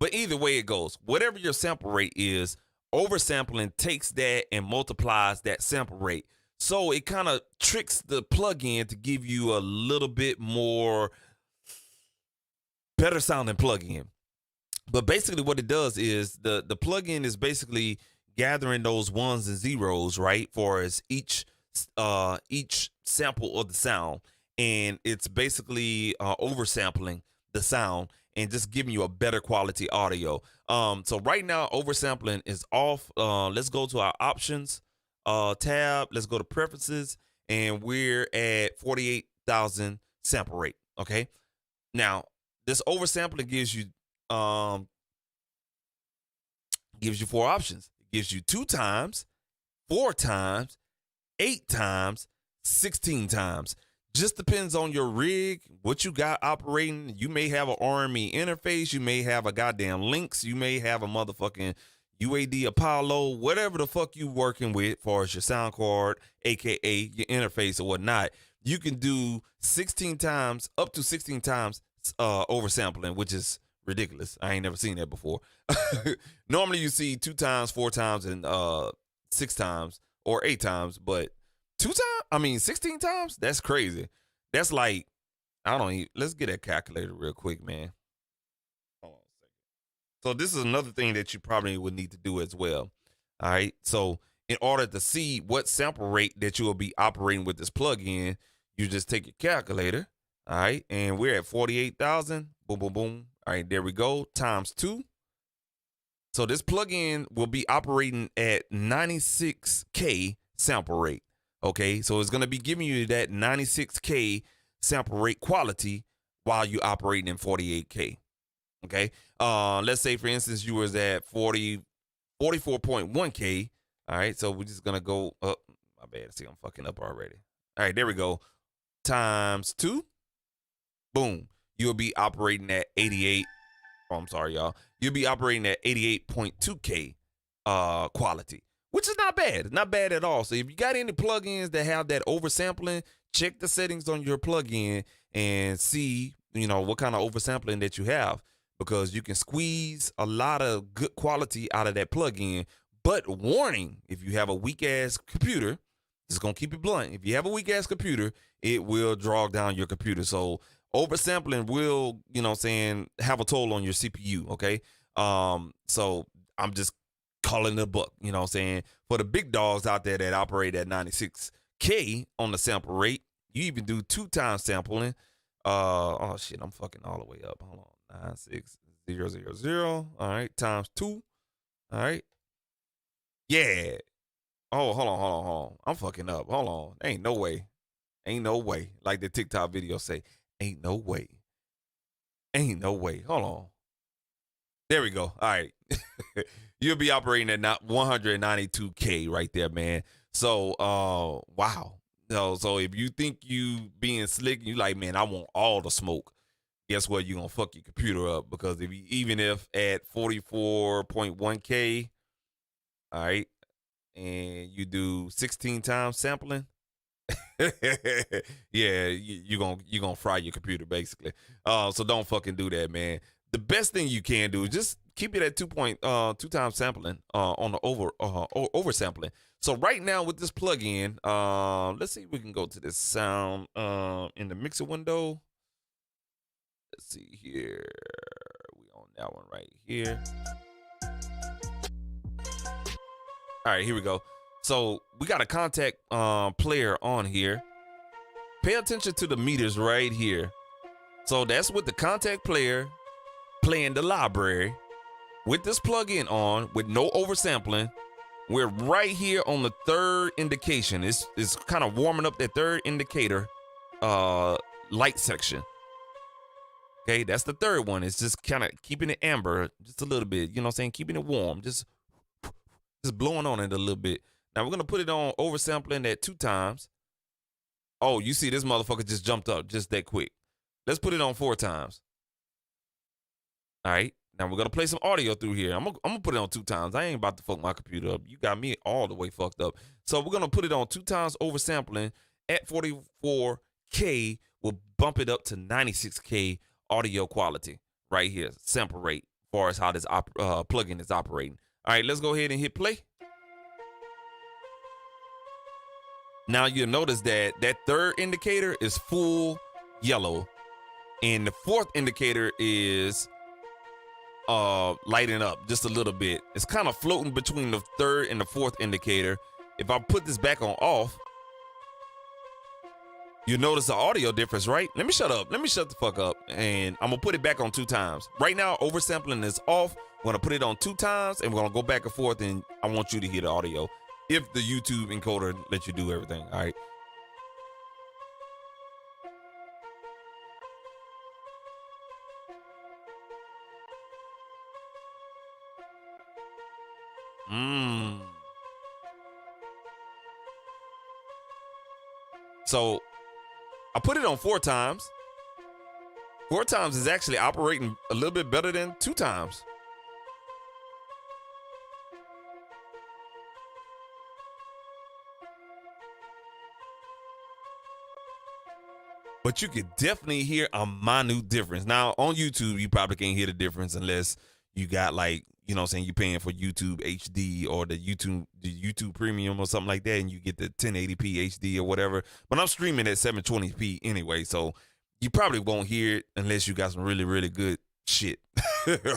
But either way it goes, whatever your sample rate is, oversampling takes that and multiplies that sample rate. So it kind of tricks the plugin to give you a little bit more better sounding plugin. But basically what it does is the plugin is basically gathering those ones and zeros, right, for as each sample of the sound. And it's basically oversampling the sound and just giving you a better quality audio. So right now, oversampling is off. Let's go to our options tab. Let's go to preferences, and we're at 48,000 sample rate. Okay. Now, this oversampling gives you 4 options. It gives you 2 times, 4 times, 8 times, 16 times. Just depends on your rig, what you got operating. You may have an Warmy interface. You may have a goddamn Lynx. You may have a motherfucking UAD Apollo, whatever the fuck you working with as far as your sound card, AKA your interface or whatnot. You can do 16 times, up to 16 times oversampling, which is ridiculous. I ain't never seen that before. Normally you see 2 times, 4 times, and 6 times or 8 times, but 16 times? That's crazy. That's like, let's get that calculator real quick, man. Hold on a second. So this is another thing that you probably would need to do as well. All right. So in order to see what sample rate that you will be operating with this plugin, you just take your calculator. All right. And we're at 48,000. Boom, boom, boom. All right. There we go. Times 2. So this plugin will be operating at 96K sample rate. Okay, so it's going to be giving you that 96K sample rate quality while you're operating in 48K. Okay, let's say, for instance, you was at 44.1K. All right, so we're just going to go up. My bad. See, I'm fucking up already. All right, there we go. Times 2. Boom. You'll be operating at 88. Oh, I'm sorry, y'all. You'll be operating at 88.2K quality, which is not bad. Not bad at all. So if you got any plugins that have that oversampling, check the settings on your plugin and see, what kind of oversampling that you have, because you can squeeze a lot of good quality out of that plugin. But warning, if you have a weak ass computer, just gonna keep it blunt. If you have a weak ass computer, it will drag down your computer. So oversampling will, have a toll on your CPU. Okay. So I'm just calling it a buck, for the big dogs out there that operate at 96K on the sample rate. You even do 2 times sampling. Oh shit, I'm fucking all the way up. Hold on. 96000. All right, times 2. All right. Yeah. Oh, hold on. I'm fucking up. Hold on. Ain't no way. Like the TikTok video say, ain't no way. Hold on. There we go. All right. You'll be operating at 192K right there, man. So, wow. So if you think you being slick, you like, man, I want all the smoke. guess what? You're gonna fuck your computer up because even if at 44.1K, all right, and you do 16 times sampling, yeah, you're gonna fry your computer basically. So don't fucking do that, man. The best thing you can do is just keep it at 2 times sampling on the over sampling. So right now with this plugin, let's see if we can go to this sound in the mixer window. Let's see here. We on that one right here. All right, here we go. So we got a contact player on here. Pay attention to the meters right here. So that's with the contact player playing the library with this plugin on with no oversampling. We're right here on the third indication. It's kind of warming up that third indicator light section. Okay, that's the third one. It's just kind of keeping it amber just a little bit. You know what I'm saying? Keeping it warm. Just blowing on it a little bit. Now we're going to put it on oversampling at 2 times. Oh, you see this motherfucker just jumped up just that quick. Let's put it on 4 times. All right. Now we're going to play some audio through here. I'm gonna put it on 2 times. I ain't about to fuck my computer up. You got me all the way fucked up. So we're going to put it on 2 times oversampling at 44K. We'll bump it up to 96K audio quality right here. Sample rate as far as how this plugin is operating. All right, let's go ahead and hit play. Now you'll notice that that third indicator is full yellow, and the fourth indicator is lighting up just a little bit. It's kind of floating between the third and the fourth indicator. If I put this back on off, you notice the audio difference, right? Let me shut up. Let me shut the fuck up, and I'm gonna put it back on 2 times. Right now, oversampling is off. We're gonna put it on 2 times, and we're gonna go back and forth, and I want you to hear the audio if the YouTube encoder lets you do everything. All right. So I put it on 4 times. 4 times is actually operating a little bit better than 2 times. But you could definitely hear a minute difference. Now, on YouTube, you probably can't hear the difference unless you got, like, you know what I'm saying, you're paying for YouTube HD or the YouTube Premium or something like that, and you get the 1080p HD or whatever. But I'm streaming at 720p anyway, so you probably won't hear it unless you got some really, really good shit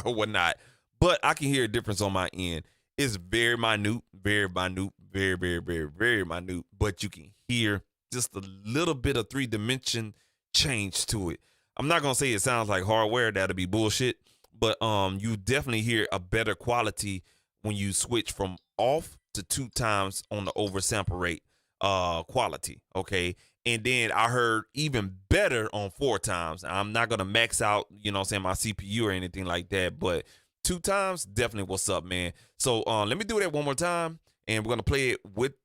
or whatnot. But I can hear a difference on my end. It's very minute, very minute, very, very, very, very minute, but you can hear just a little bit of 3-dimension change to it. I'm not gonna say it sounds like hardware, that'll be bullshit, but you definitely hear a better quality when you switch from off to 2 times on the oversample rate quality. Okay. And then I heard even better on 4 times. I'm not gonna max out, you know what I'm saying, my CPU or anything like that, but 2 times, definitely what's up, man. So let me do that one more time, and we're gonna play it with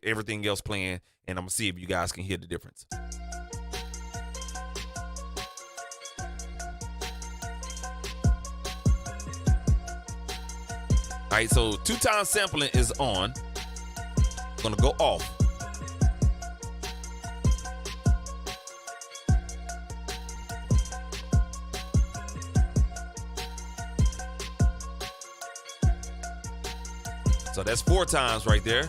everything else playing, and I'm gonna see if you guys can hear the difference. All right, so 2 times sampling is on. I'm gonna go off. So that's 4 times right there.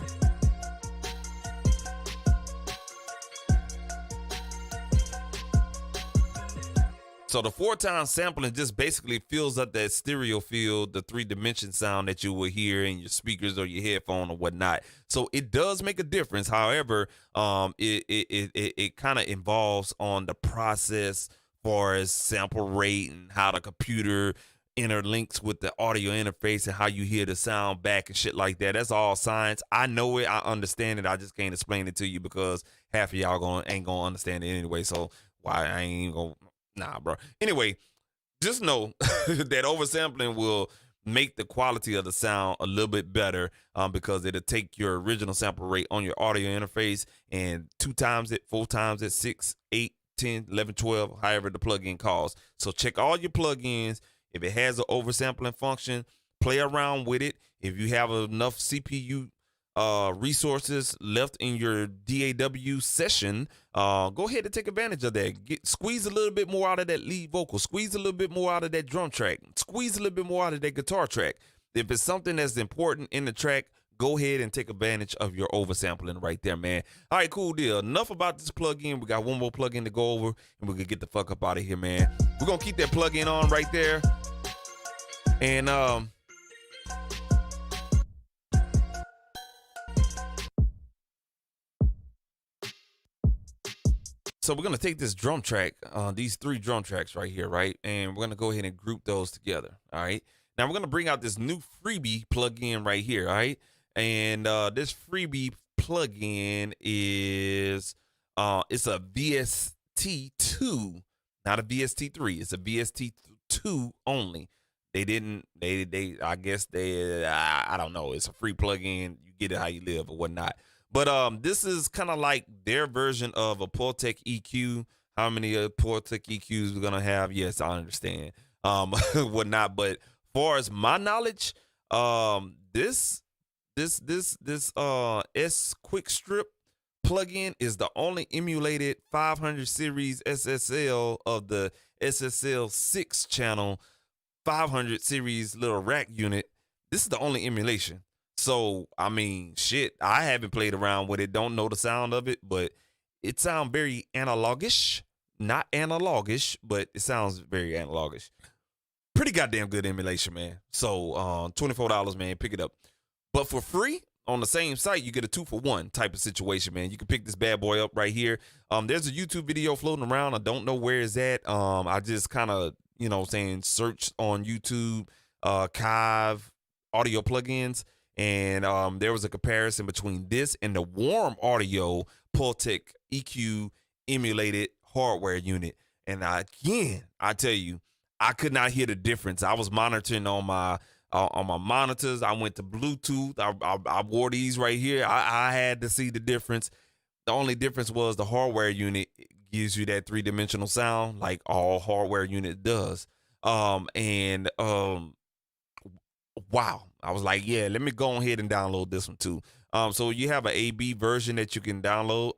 So the 4 times sampling just basically fills up that stereo field, the 3-dimension sound that you will hear in your speakers or your headphone or whatnot. So it does make a difference. However, it kind of involves on the process far as sample rate and how the computer interlinks with the audio interface and how you hear the sound back and shit like that. That's all science. I know it. I understand it. I just can't explain it to you because half of y'all ain't gonna understand it anyway. So why I ain't even gonna, nah, bro. Anyway, just know that oversampling will make the quality of the sound a little bit better because it'll take your original sample rate on your audio interface and 2 times it, 4 times it, 6, 8, 10, 11, 12, however the plugin calls. So check all your plugins. If it has an oversampling function, play around with it. If you have enough CPU resources left in your DAW session, go ahead and take advantage of that. Squeeze a little bit more out of that lead vocal. Squeeze a little bit more out of that drum track. Squeeze a little bit more out of that guitar track. If it's something that's important in the track, go ahead and take advantage of your oversampling right there, man. All right, cool deal. Enough about this plugin. We got one more plugin to go over, and we're going to get the fuck up out of here, man. We're going to keep that plugin on right there. And, so we're going to take this drum track, these 3 drum tracks right here, right? And we're going to go ahead and group those together, all right? Now, we're going to bring out this new freebie plugin right here, all right? And this freebie plugin is, it's a VST2, not a VST3. It's a VST2 only. I don't know. It's a free plugin. You get it how you live or whatnot. But this is kind of like their version of a Pultec EQ. How many Pultec EQs we're gonna have? Yes, I understand. Whatnot. But far as my knowledge, this S Quick Strip plugin is the only emulated 500 series SSL of the SSL 6 channel 500 series little rack unit. This is the only emulation. So, I mean, shit, I haven't played around with it, don't know the sound of it, but it sounds very analogish. Not analogish, but it sounds very analogish. Pretty goddamn good emulation, man. So, $24, man, pick it up. But for free, on the same site, you get a 2-for-1 type of situation, man. You can pick this bad boy up right here. There's a YouTube video floating around. I don't know where it's at. I just kind of, search on YouTube, Kiive audio plugins. And there was a comparison between this and the Warm Audio Pultec EQ emulated hardware unit. And I tell you, I could not hear the difference. I was monitoring on my monitors. I went to Bluetooth. I wore these right here. I had to see the difference. The only difference was the hardware unit gives you that 3-dimensional sound like all hardware unit does. Wow. I was like, yeah, let me go ahead and download this one too. So you have an AB version that you can download,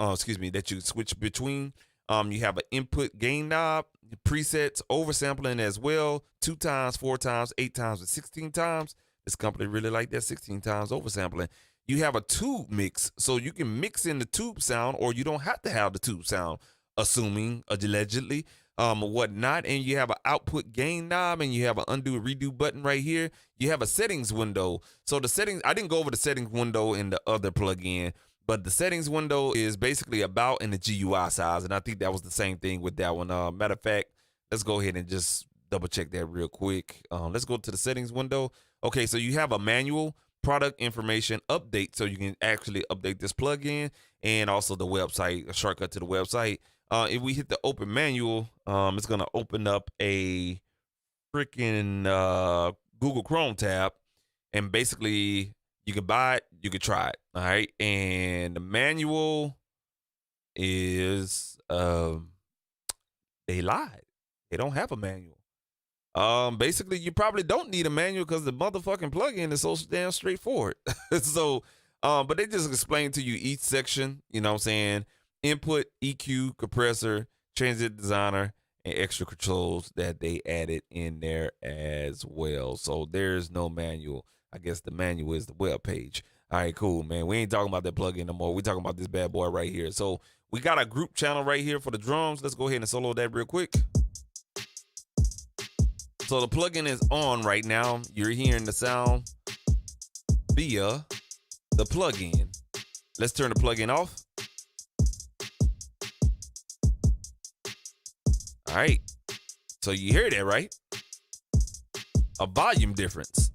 that you switch between. You have an input gain knob, presets, oversampling as well, 2 times, 4 times, 8 times, and 16 times. This company really like that 16 times oversampling. You have a tube mix, so you can mix in the tube sound, or you don't have to have the tube sound, assuming, allegedly, whatnot. And you have an output gain knob, and you have an undo redo button right here. You have a settings window. So the settings, I didn't go over the settings window in the other plugin, but the settings window is basically about in the GUI size, and I think that was the same thing with that one. Matter of fact, let's go ahead and just double check that real quick. Let's go to the settings window. Okay, so you have a manual product information update, so you can actually update this plugin, and also the website, a shortcut to the website. If we hit the open manual, it's gonna open up a freaking Google Chrome tab, and basically you can buy it, you can try it. All right, and the manual is they lied. They don't have a manual. Basically, you probably don't need a manual because the motherfucking plugin is so damn straightforward. So, but they just explain to you each section, you know what I'm saying? Input, EQ, compressor, transient designer, and extra controls that they added in there as well. So there's no manual. I guess the manual is the web page. All right, cool, man. We ain't talking about that plugin no more. We talking about this bad boy right here. So we got a group channel right here for the drums. Let's go ahead and solo that real quick. So the plugin is on right now. You're hearing the sound via the plugin. Let's turn the plugin off. All right. So you hear that, right? A volume difference.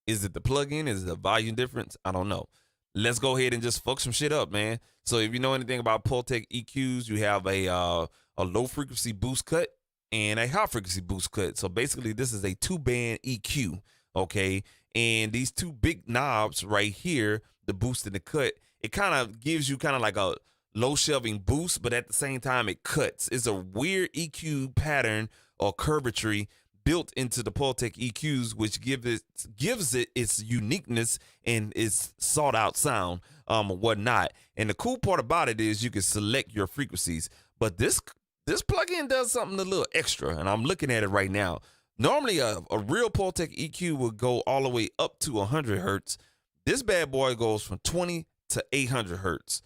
Is it the plugin? Is it a volume difference? I don't know. Let's go ahead and just fuck some shit up, man. So if you know anything about Pultec EQs, you have a low frequency boost cut and a high frequency boost cut. So basically this is a 2-band EQ, okay? And these 2 big knobs right here, the boost and the cut, it kind of gives you kind of like a low shelving boost, but at the same time it cuts. It's a weird EQ pattern or curvature built into the Pultec EQs, which gives it its uniqueness and its sought out sound, whatnot. And the cool part about it is you can select your frequencies, but this plugin does something a little extra, and I'm looking at it right now. Normally, a real Pultec EQ would go all the way up to 100 hertz. This bad boy goes from 20 to 800 hertz.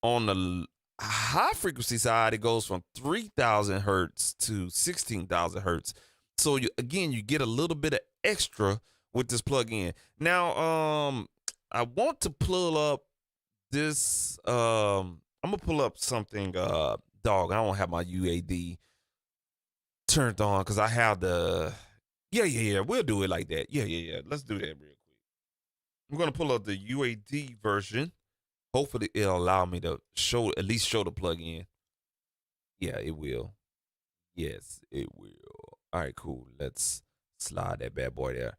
On the high frequency side, it goes from 3,000 hertz to 16,000 hertz. So you get a little bit of extra with this plugin. Now, I want to pull up this. I'm gonna pull up something. Dog, I don't have my UAD turned on because I have the. Yeah. We'll do it like that. Yeah. Let's do that real quick. I'm gonna pull up the UAD version. Hopefully, it'll allow me to at least show the plugin. Yeah, it will. Yes, it will. All right, cool. Let's slide that bad boy there.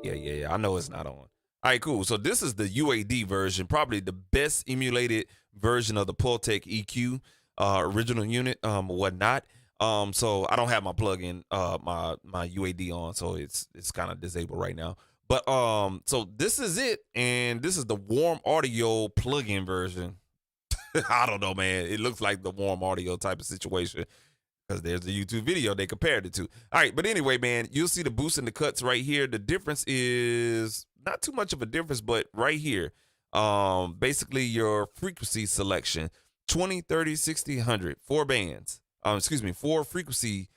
Yeah. I know it's not on. All right, cool. So this is the UAD version, probably the best emulated version of the Pultec EQ original unit, whatnot. So I don't have my plugin, my UAD on, so it's kind of disabled right now. But so this is it, and this is the Warm Audio plugin version. I don't know, man. It looks like the Warm Audio type of situation because there's a YouTube video they compared it to. All right, but anyway, man, you'll see the boost and the cuts right here. The difference is not too much of a difference, but right here, basically your frequency selection: 20, 30, 60, 100, 4 bands. 4 frequency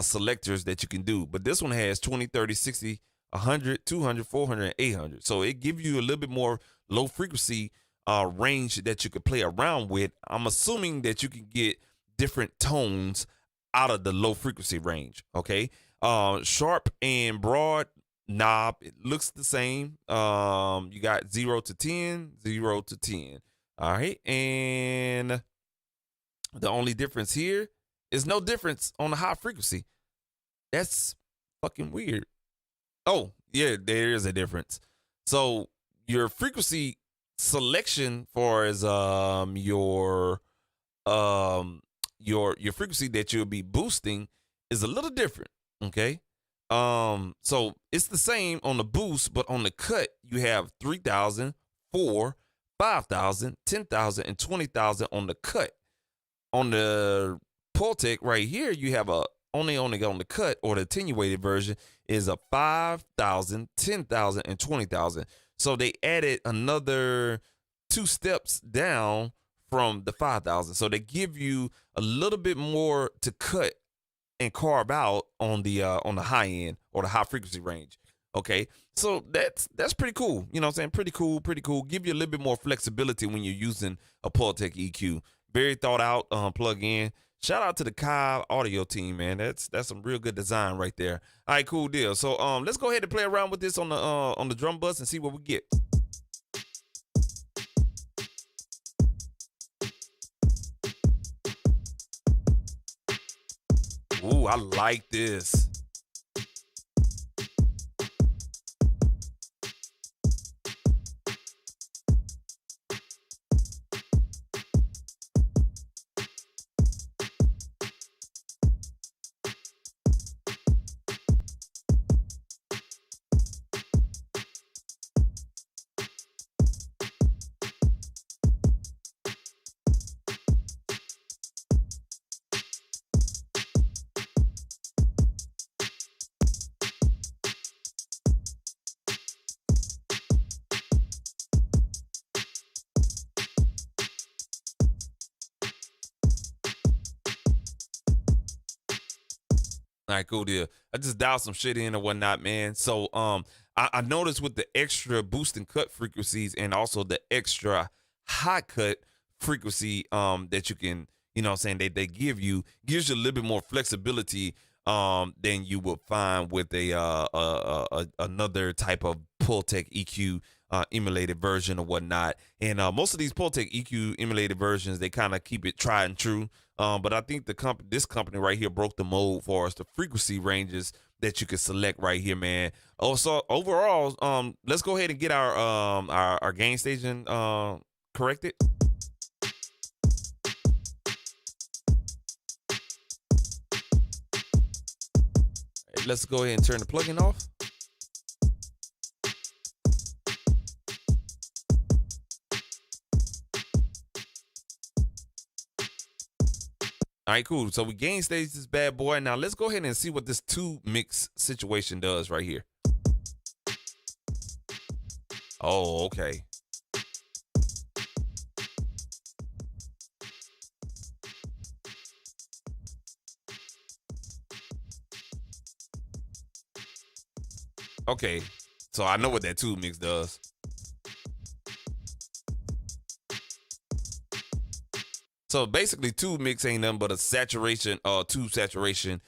selectors that you can do. But this one has 20, 30, 60, 100, 200, 400, and 800. So it gives you a little bit more low frequency range that you could play around with. I'm assuming that you can get different tones out of the low frequency range. Okay. Sharp and broad knob, it looks the same. You got 0 to 10, 0 to 10. All right. And the only difference here is no difference on the high frequency. That's fucking weird. Oh, yeah, there is a difference. So your frequency selection for as your frequency that you'll be boosting is a little different. Okay. So it's the same on the boost, but on the cut, you have 3,000, 4, 5,000, 10,000, and 20,000 on the cut. On the Pultec right here, you have only on the cut, or the attenuated version is a 5,000, 10,000, and 20,000. So they added another 2 steps down from the 5,000. So they give you a little bit more to cut and carve out on the high end or the high frequency range. Okay, so that's pretty cool. You know what I'm saying? Pretty cool. Give you a little bit more flexibility when you're using a Pultec EQ. Very thought out plug-in. Shout out to the Kiive audio team, man. That's some real good design right there. All right, cool deal. So let's go ahead and play around with this on the drum bus and see what we get. Ooh, I like this. All right, cool deal. I just dialed some shit in or whatnot, man. So I noticed with the extra boost and cut frequencies and also the extra high cut frequency that you can, you know what I'm saying, they give you, gives you a little bit more flexibility than you would find with another type of Pultec EQ emulated version or whatnot. And most of these Pultec EQ emulated versions, they kind of keep it tried and true. But I think this company right here broke the mold for us, the frequency ranges that you can select right here, man. Oh, so overall, let's go ahead and get our gain station correct it. Let's go ahead and turn the plugin off. All right, cool. So we gain stage this bad boy. Now let's go ahead and see what this tube mix situation does right here. Oh, okay. Okay, so I know what that tube mix does. So basically, tube mix ain't nothing but a saturation, tube saturation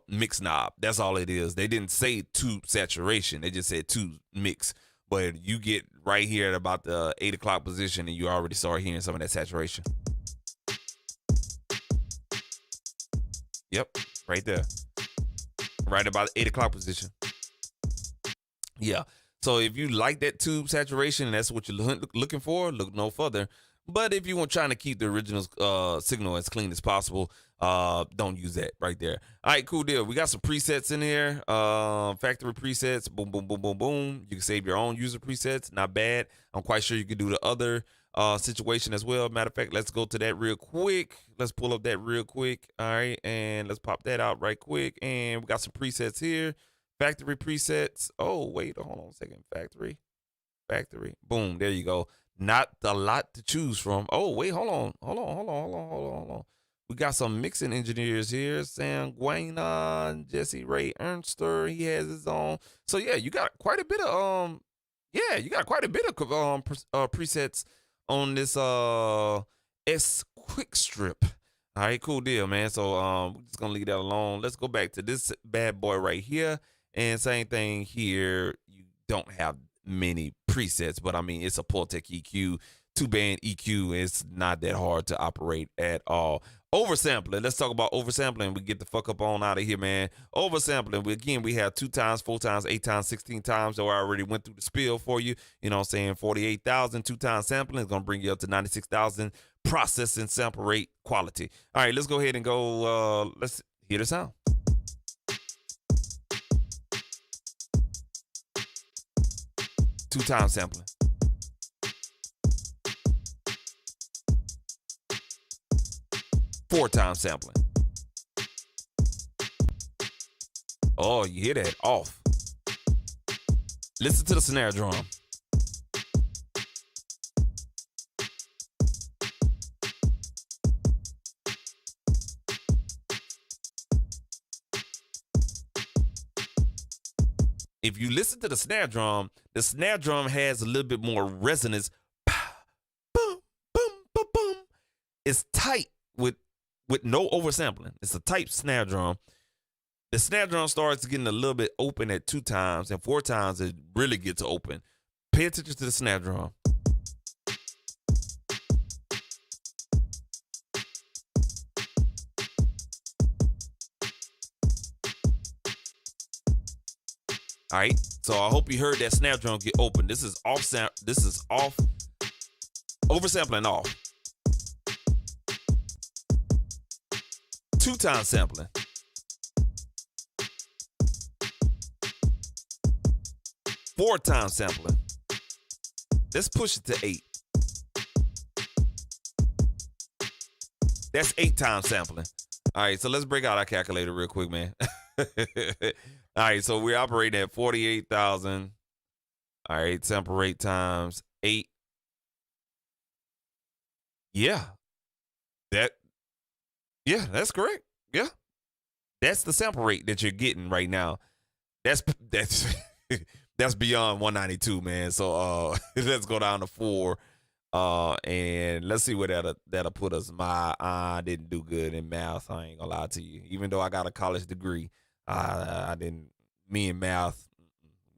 mix knob. That's all it is. They didn't say tube saturation. They just said tube mix. But you get right here at about the 8 o'clock position, and you already start hearing some of that saturation. Yep, right there. Right about 8 o'clock position. Yeah. So if you like that tube saturation and that's what you're looking for, look no further. But if you want trying to keep the original signal as clean as possible, don't use that right there. All right, cool deal. We got some presets in here. Factory presets. Boom, boom, boom, boom, boom. You can save your own user presets. Not bad. I'm quite sure you can do the other situation as well. Matter of fact, let's go to that real quick. Let's pull up that real quick. All right, and let's pop that out right quick. And we got some presets here. Factory presets. Oh, wait, hold on a second. Factory. Boom, there you go. Not a lot to choose from. Oh, wait, hold on. We got some mixing engineers here. Sam Guainan, Jesse Ray Ernster. He has his own. So yeah, you got quite a bit of presets on this S Quick Strip. All right, cool deal, man. So we're just gonna leave that alone. Let's go back to this bad boy right here. And same thing here. You don't have many presets, but I mean, it's a Pultec EQ, 2-band EQ. It's not that hard to operate at all. Oversampling. Let's talk about oversampling. We get the fuck up on out of here, man. Oversampling. We have 2 times, 4 times, 8 times, 16 times. So I already went through the spiel for you. You know what I'm saying? 48,000, 2 times sampling is going to bring you up to 96,000 processing sample rate quality. All right, let's go ahead and go. Let's hear the sound. Two times sampling. Four times sampling. Oh, you hear that? Off. Listen to the snare drum. If you listen to the snare drum has a little bit more resonance. Boom, boom, boom, boom. It's tight with no oversampling. It's a tight snare drum. The snare drum starts getting a little bit open at 2 times, and 4 times it really gets open. Pay attention to the snare drum. All right, so I hope you heard that snare drum get open. This is off. Oversampling off. 2 times sampling. 4 times sampling. Let's push it to 8. That's 8 times sampling. All right, so let's break out our calculator real quick, man. All right, so we're operating at 48,000. All right, sample rate times 8. Yeah, that's correct. Yeah, that's the sample rate that you're getting right now. That's that's beyond 192, man. So let's go down to 4. And let's see where that'll put us. I didn't do good in math. I ain't gonna lie to you. Even though I got a college degree, I didn't. Me and math,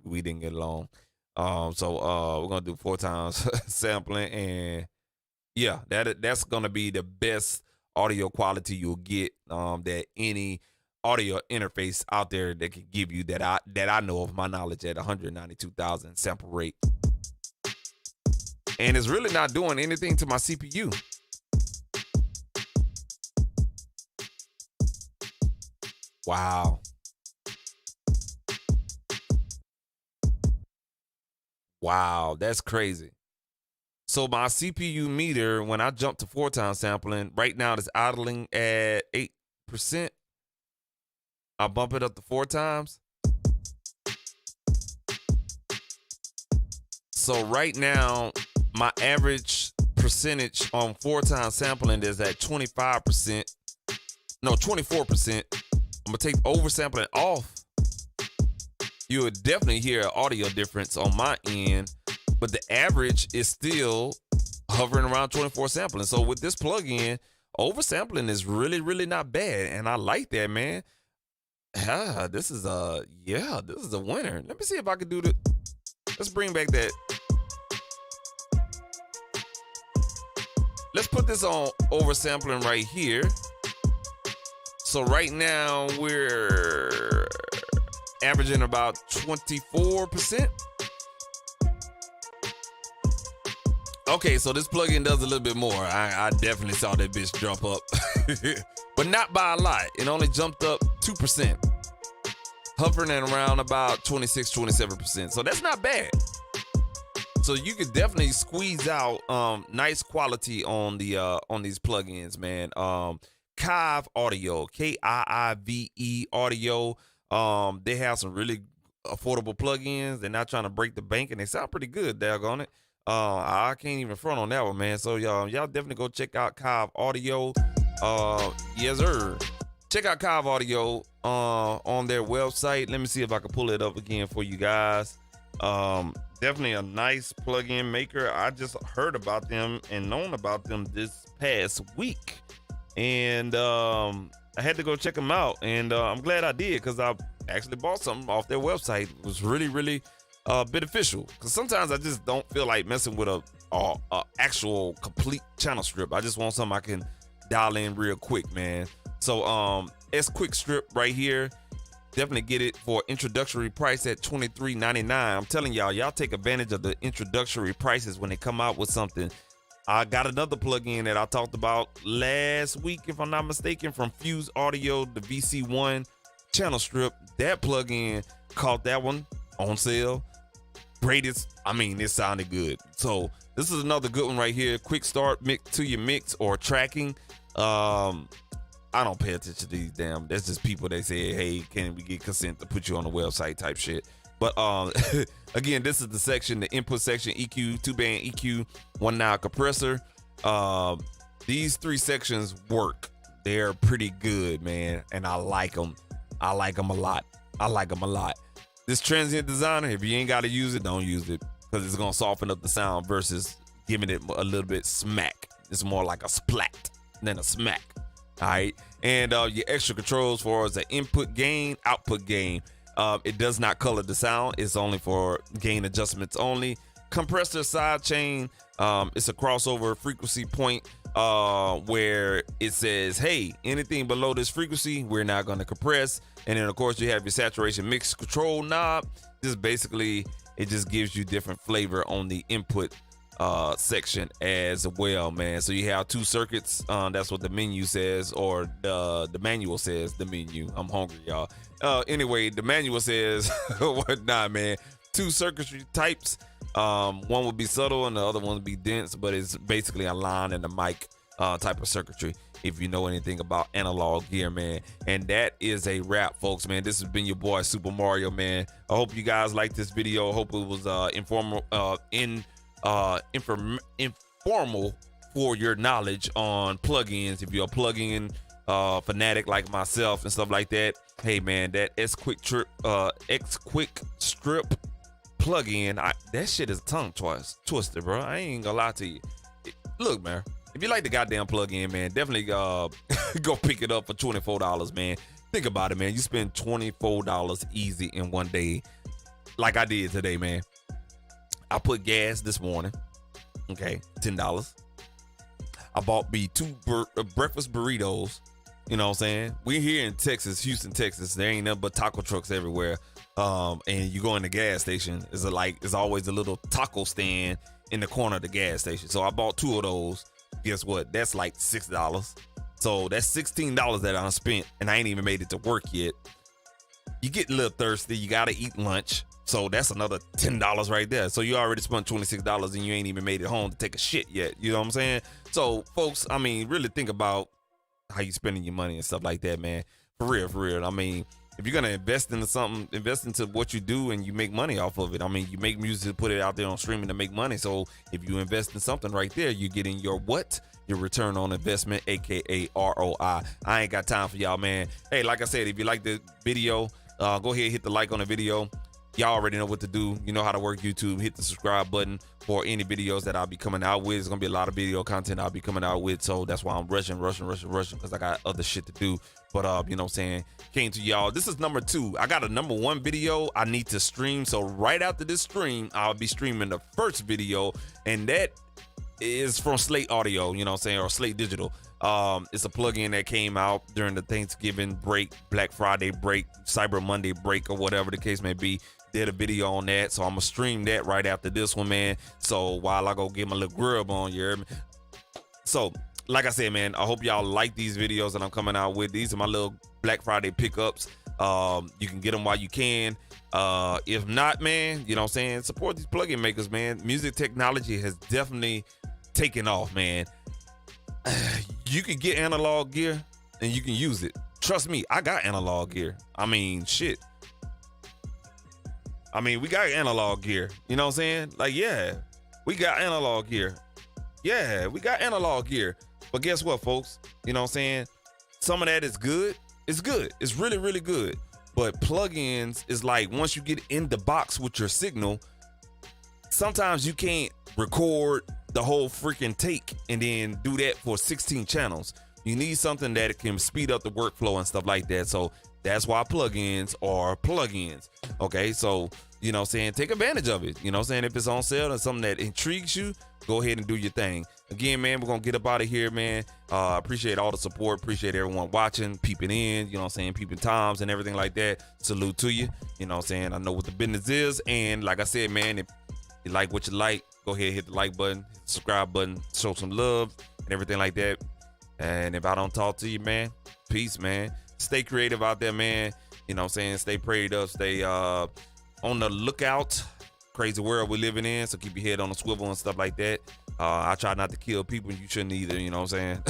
we didn't get along. So we're gonna do 4 times sampling, and yeah, that's gonna be the best audio quality you'll get. That any audio interface out there that can give you that I know of my knowledge at 192,000 sample rate. and it's really not doing anything to my CPU. Wow. Wow, that's crazy. So my CPU meter, when I jump to 4-time sampling, right now it's idling at 8%. I bump it up to 4 times. So right now, my average percentage on 4-time sampling is at 25%. No, 24%. I'm gonna take oversampling off. You would definitely hear an audio difference on my end, but the average is still hovering around 24 sampling. So with this plugin, oversampling is really, really not bad, and I like that, man. This is a winner. Let me see if I can do the. Let's bring back that. Let's put this on oversampling right here. So right now we're averaging about 24%. Okay, so this plugin does a little bit more. I definitely saw that bitch jump up, but not by a lot. It only jumped up 2%, hovering at around about 26, 27%. So that's not bad. So you could definitely squeeze out nice quality on the on these plugins, man. Kiive Audio, Kiive Audio. They have some really affordable plugins. They're not trying to break the bank, and they sound pretty good. Daggone it. I can't even front on that one, man. So y'all definitely go check out Kiive Audio. Yes, sir. Check out Kiive Audio on their website. Let me see if I can pull it up again for you guys. Definitely a nice plugin maker. I just heard about them and known about them this past week, and I had to go check them out, and I'm glad I did, because I actually bought something off their website. It was really, really beneficial, because sometimes I just don't feel like messing with a actual complete channel strip. I just want something I can dial in real quick, man. So S Quick Strip right here, definitely get it for introductory price at $23.99. I'm telling y'all take advantage of the introductory prices when they come out with something. I got another plugin that I talked about last week, if I'm not mistaken, from Fuse Audio, the VC1 channel strip. That plugin caught that one on sale. Greatest. I mean, it sounded good. So this is another good one right here. Quick start mix to your mix or tracking. I don't pay attention to these damn. That's just people that say, hey, can we get consent to put you on the website type shit. But again, this is the section, the input section, EQ, 2-band EQ, 1-knob compressor. These 3 sections work. They're pretty good, man, and I like them. I like them a lot. This transient designer, if you ain't got to use it, don't use it, because it's gonna soften up the sound versus giving it a little bit smack. It's more like a splat than a smack. All right, and your extra controls for as an input gain, output gain. It does not color the sound. It's only for gain adjustments only. Compressor side chain. It's a crossover frequency point where it says, hey, anything below this frequency, we're not going to compress. And then, of course, you have your saturation mix control knob. Just basically, it just gives you different flavor on the input section as well, man. So you have 2 circuits. That's what the menu says, or the manual says. The menu. I'm hungry, y'all. Anyway, the manual says what not, man. 2 circuitry types. One would be subtle and the other one would be dense, but it's basically a line and a mic type of circuitry, if you know anything about analog gear, man. And that is a wrap, folks, man. This has been your boy Super Mario, man. I hope you guys liked this video. I hope it was informal for your knowledge on plugins. If you're a plugin fanatic like myself and stuff like that, hey man, that X Quick Strip plugin, that shit is tongue twister, bro. I ain't gonna lie to you. Look, man, if you like the goddamn plugin, man, definitely go pick it up for $24, man. Think about it, man. You spend $24 easy in one day, like I did today, man. I put gas this morning. Okay, $10. I bought me 2 breakfast burritos. You know what I'm saying? We're here in Texas, Houston, Texas. There ain't nothing but taco trucks everywhere. And you go in the gas station, it's always a little taco stand, in the corner of the gas station. So I bought 2 of those. Guess what? That's like $6. So that's $16 that I spent, and I ain't even made it to work yet. You get a little thirsty. You got to eat lunch. So that's another $10 right there. So you already spent $26 and you ain't even made it home to take a shit yet. You know what I'm saying? So, folks, I mean, really think about how you spending your money and stuff like that, man. For real, for real. I mean, if you're going to invest into something, invest into what you do and you make money off of it. I mean, you make music, put it out there on streaming to make money. So if you invest in something right there, you're getting your what? Your return on investment, aka ROI. I ain't got time for y'all, man. Hey, like I said, if you like the video, go ahead, hit the like on the video. Y'all already know what to do. You know how to work YouTube. Hit the subscribe button for any videos that I'll be coming out with. It's going to be a lot of video content I'll be coming out with. So that's why I'm rushing because I got other shit to do. But, you know what I'm saying? Came to y'all. This is number 2. I got a number 1 video I need to stream. So right after this stream, I'll be streaming the first video. And that is from Slate Audio, you know what I'm saying, or Slate Digital. It's a plugin that came out during the Thanksgiving break, Black Friday break, Cyber Monday break, or whatever the case may be. Did a video on that, so I'm gonna stream that right after this one, man. So while I go get my little grub on, you hear me? So, like I said, man, I hope y'all like these videos that I'm coming out with. These are my little Black Friday pickups. You can get them while you can. If not, man, you know what I'm saying, support these plugin makers, man. Music technology has definitely taken off, man. You can get analog gear and you can use it. Trust me, I got analog gear. I mean, shit. I mean, we got analog gear. You know what I'm saying? Like, yeah, we got analog gear. Yeah, we got analog gear. But guess what, folks? You know what I'm saying? Some of that is good. It's good. It's really, really good. But plugins is like, once you get in the box with your signal, sometimes you can't record the whole freaking take and then do that for 16 channels. You need something that can speed up the workflow and stuff like that. So that's why plugins are plugins. Okay, so, you know what I'm saying, take advantage of it. You know what I'm saying? If it's on sale or something that intrigues you, go ahead and do your thing. Again, man, we're going to get up out of here, man. Appreciate all the support. Appreciate everyone watching, peeping in, you know what I'm saying, peeping times and everything like that. Salute to you. You know what I'm saying? I know what the business is. And like I said, man, if you like what you like, go ahead, hit the like button, hit the subscribe button, show some love and everything like that. And if I don't talk to you, man, peace, man. Stay creative out there, man. You know what I'm saying? Stay prayed up. Stay on the lookout. Crazy world we're living in, so keep your head on the swivel and stuff like that. I try not to kill people. You shouldn't either, you know what I'm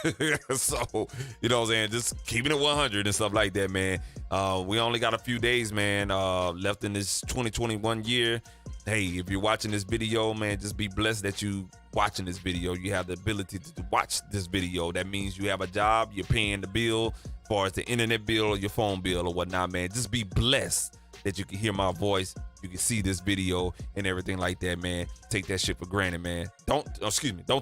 saying? So, you know what I'm saying? Just keeping it 100 and stuff like that, man. We only got a few days, man, left in this 2021 year. Hey, if you're watching this video, man, just be blessed that you watching this video. You have the ability to watch this video. That means you have a job, you're paying the bill, as far as the internet bill or your phone bill or whatnot, man. Just be blessed that you can hear my voice, you can see this video and everything like that, man. Take that shit for granted, man. Don't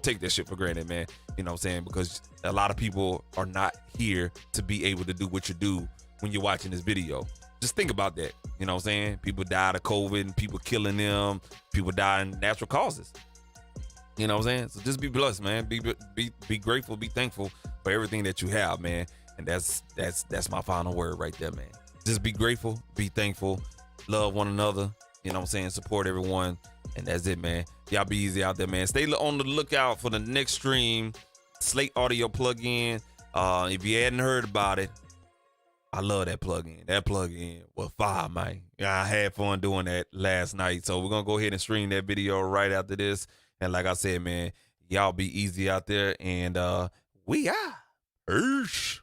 take that shit for granted, man. You know what I'm saying? Because a lot of people are not here to be able to do what you do when you're watching this video. Just think about that. You know what I'm saying? People died of COVID and people killing them. People die in natural causes. You know what I'm saying? So just be blessed, man. Be grateful, be thankful for everything that you have, man. And that's my final word right there, man. Just be grateful, be thankful, love one another, you know what I'm saying, support everyone, and that's it, man. Y'all be easy out there, man. Stay on the lookout for the next stream, Slate Audio plugin. If you hadn't heard about it, I love that plugin. That plugin was fire, man. Yeah, I had fun doing that last night, so we're going to go ahead and stream that video right after this. And like I said, man, y'all be easy out there, and we are. Peace.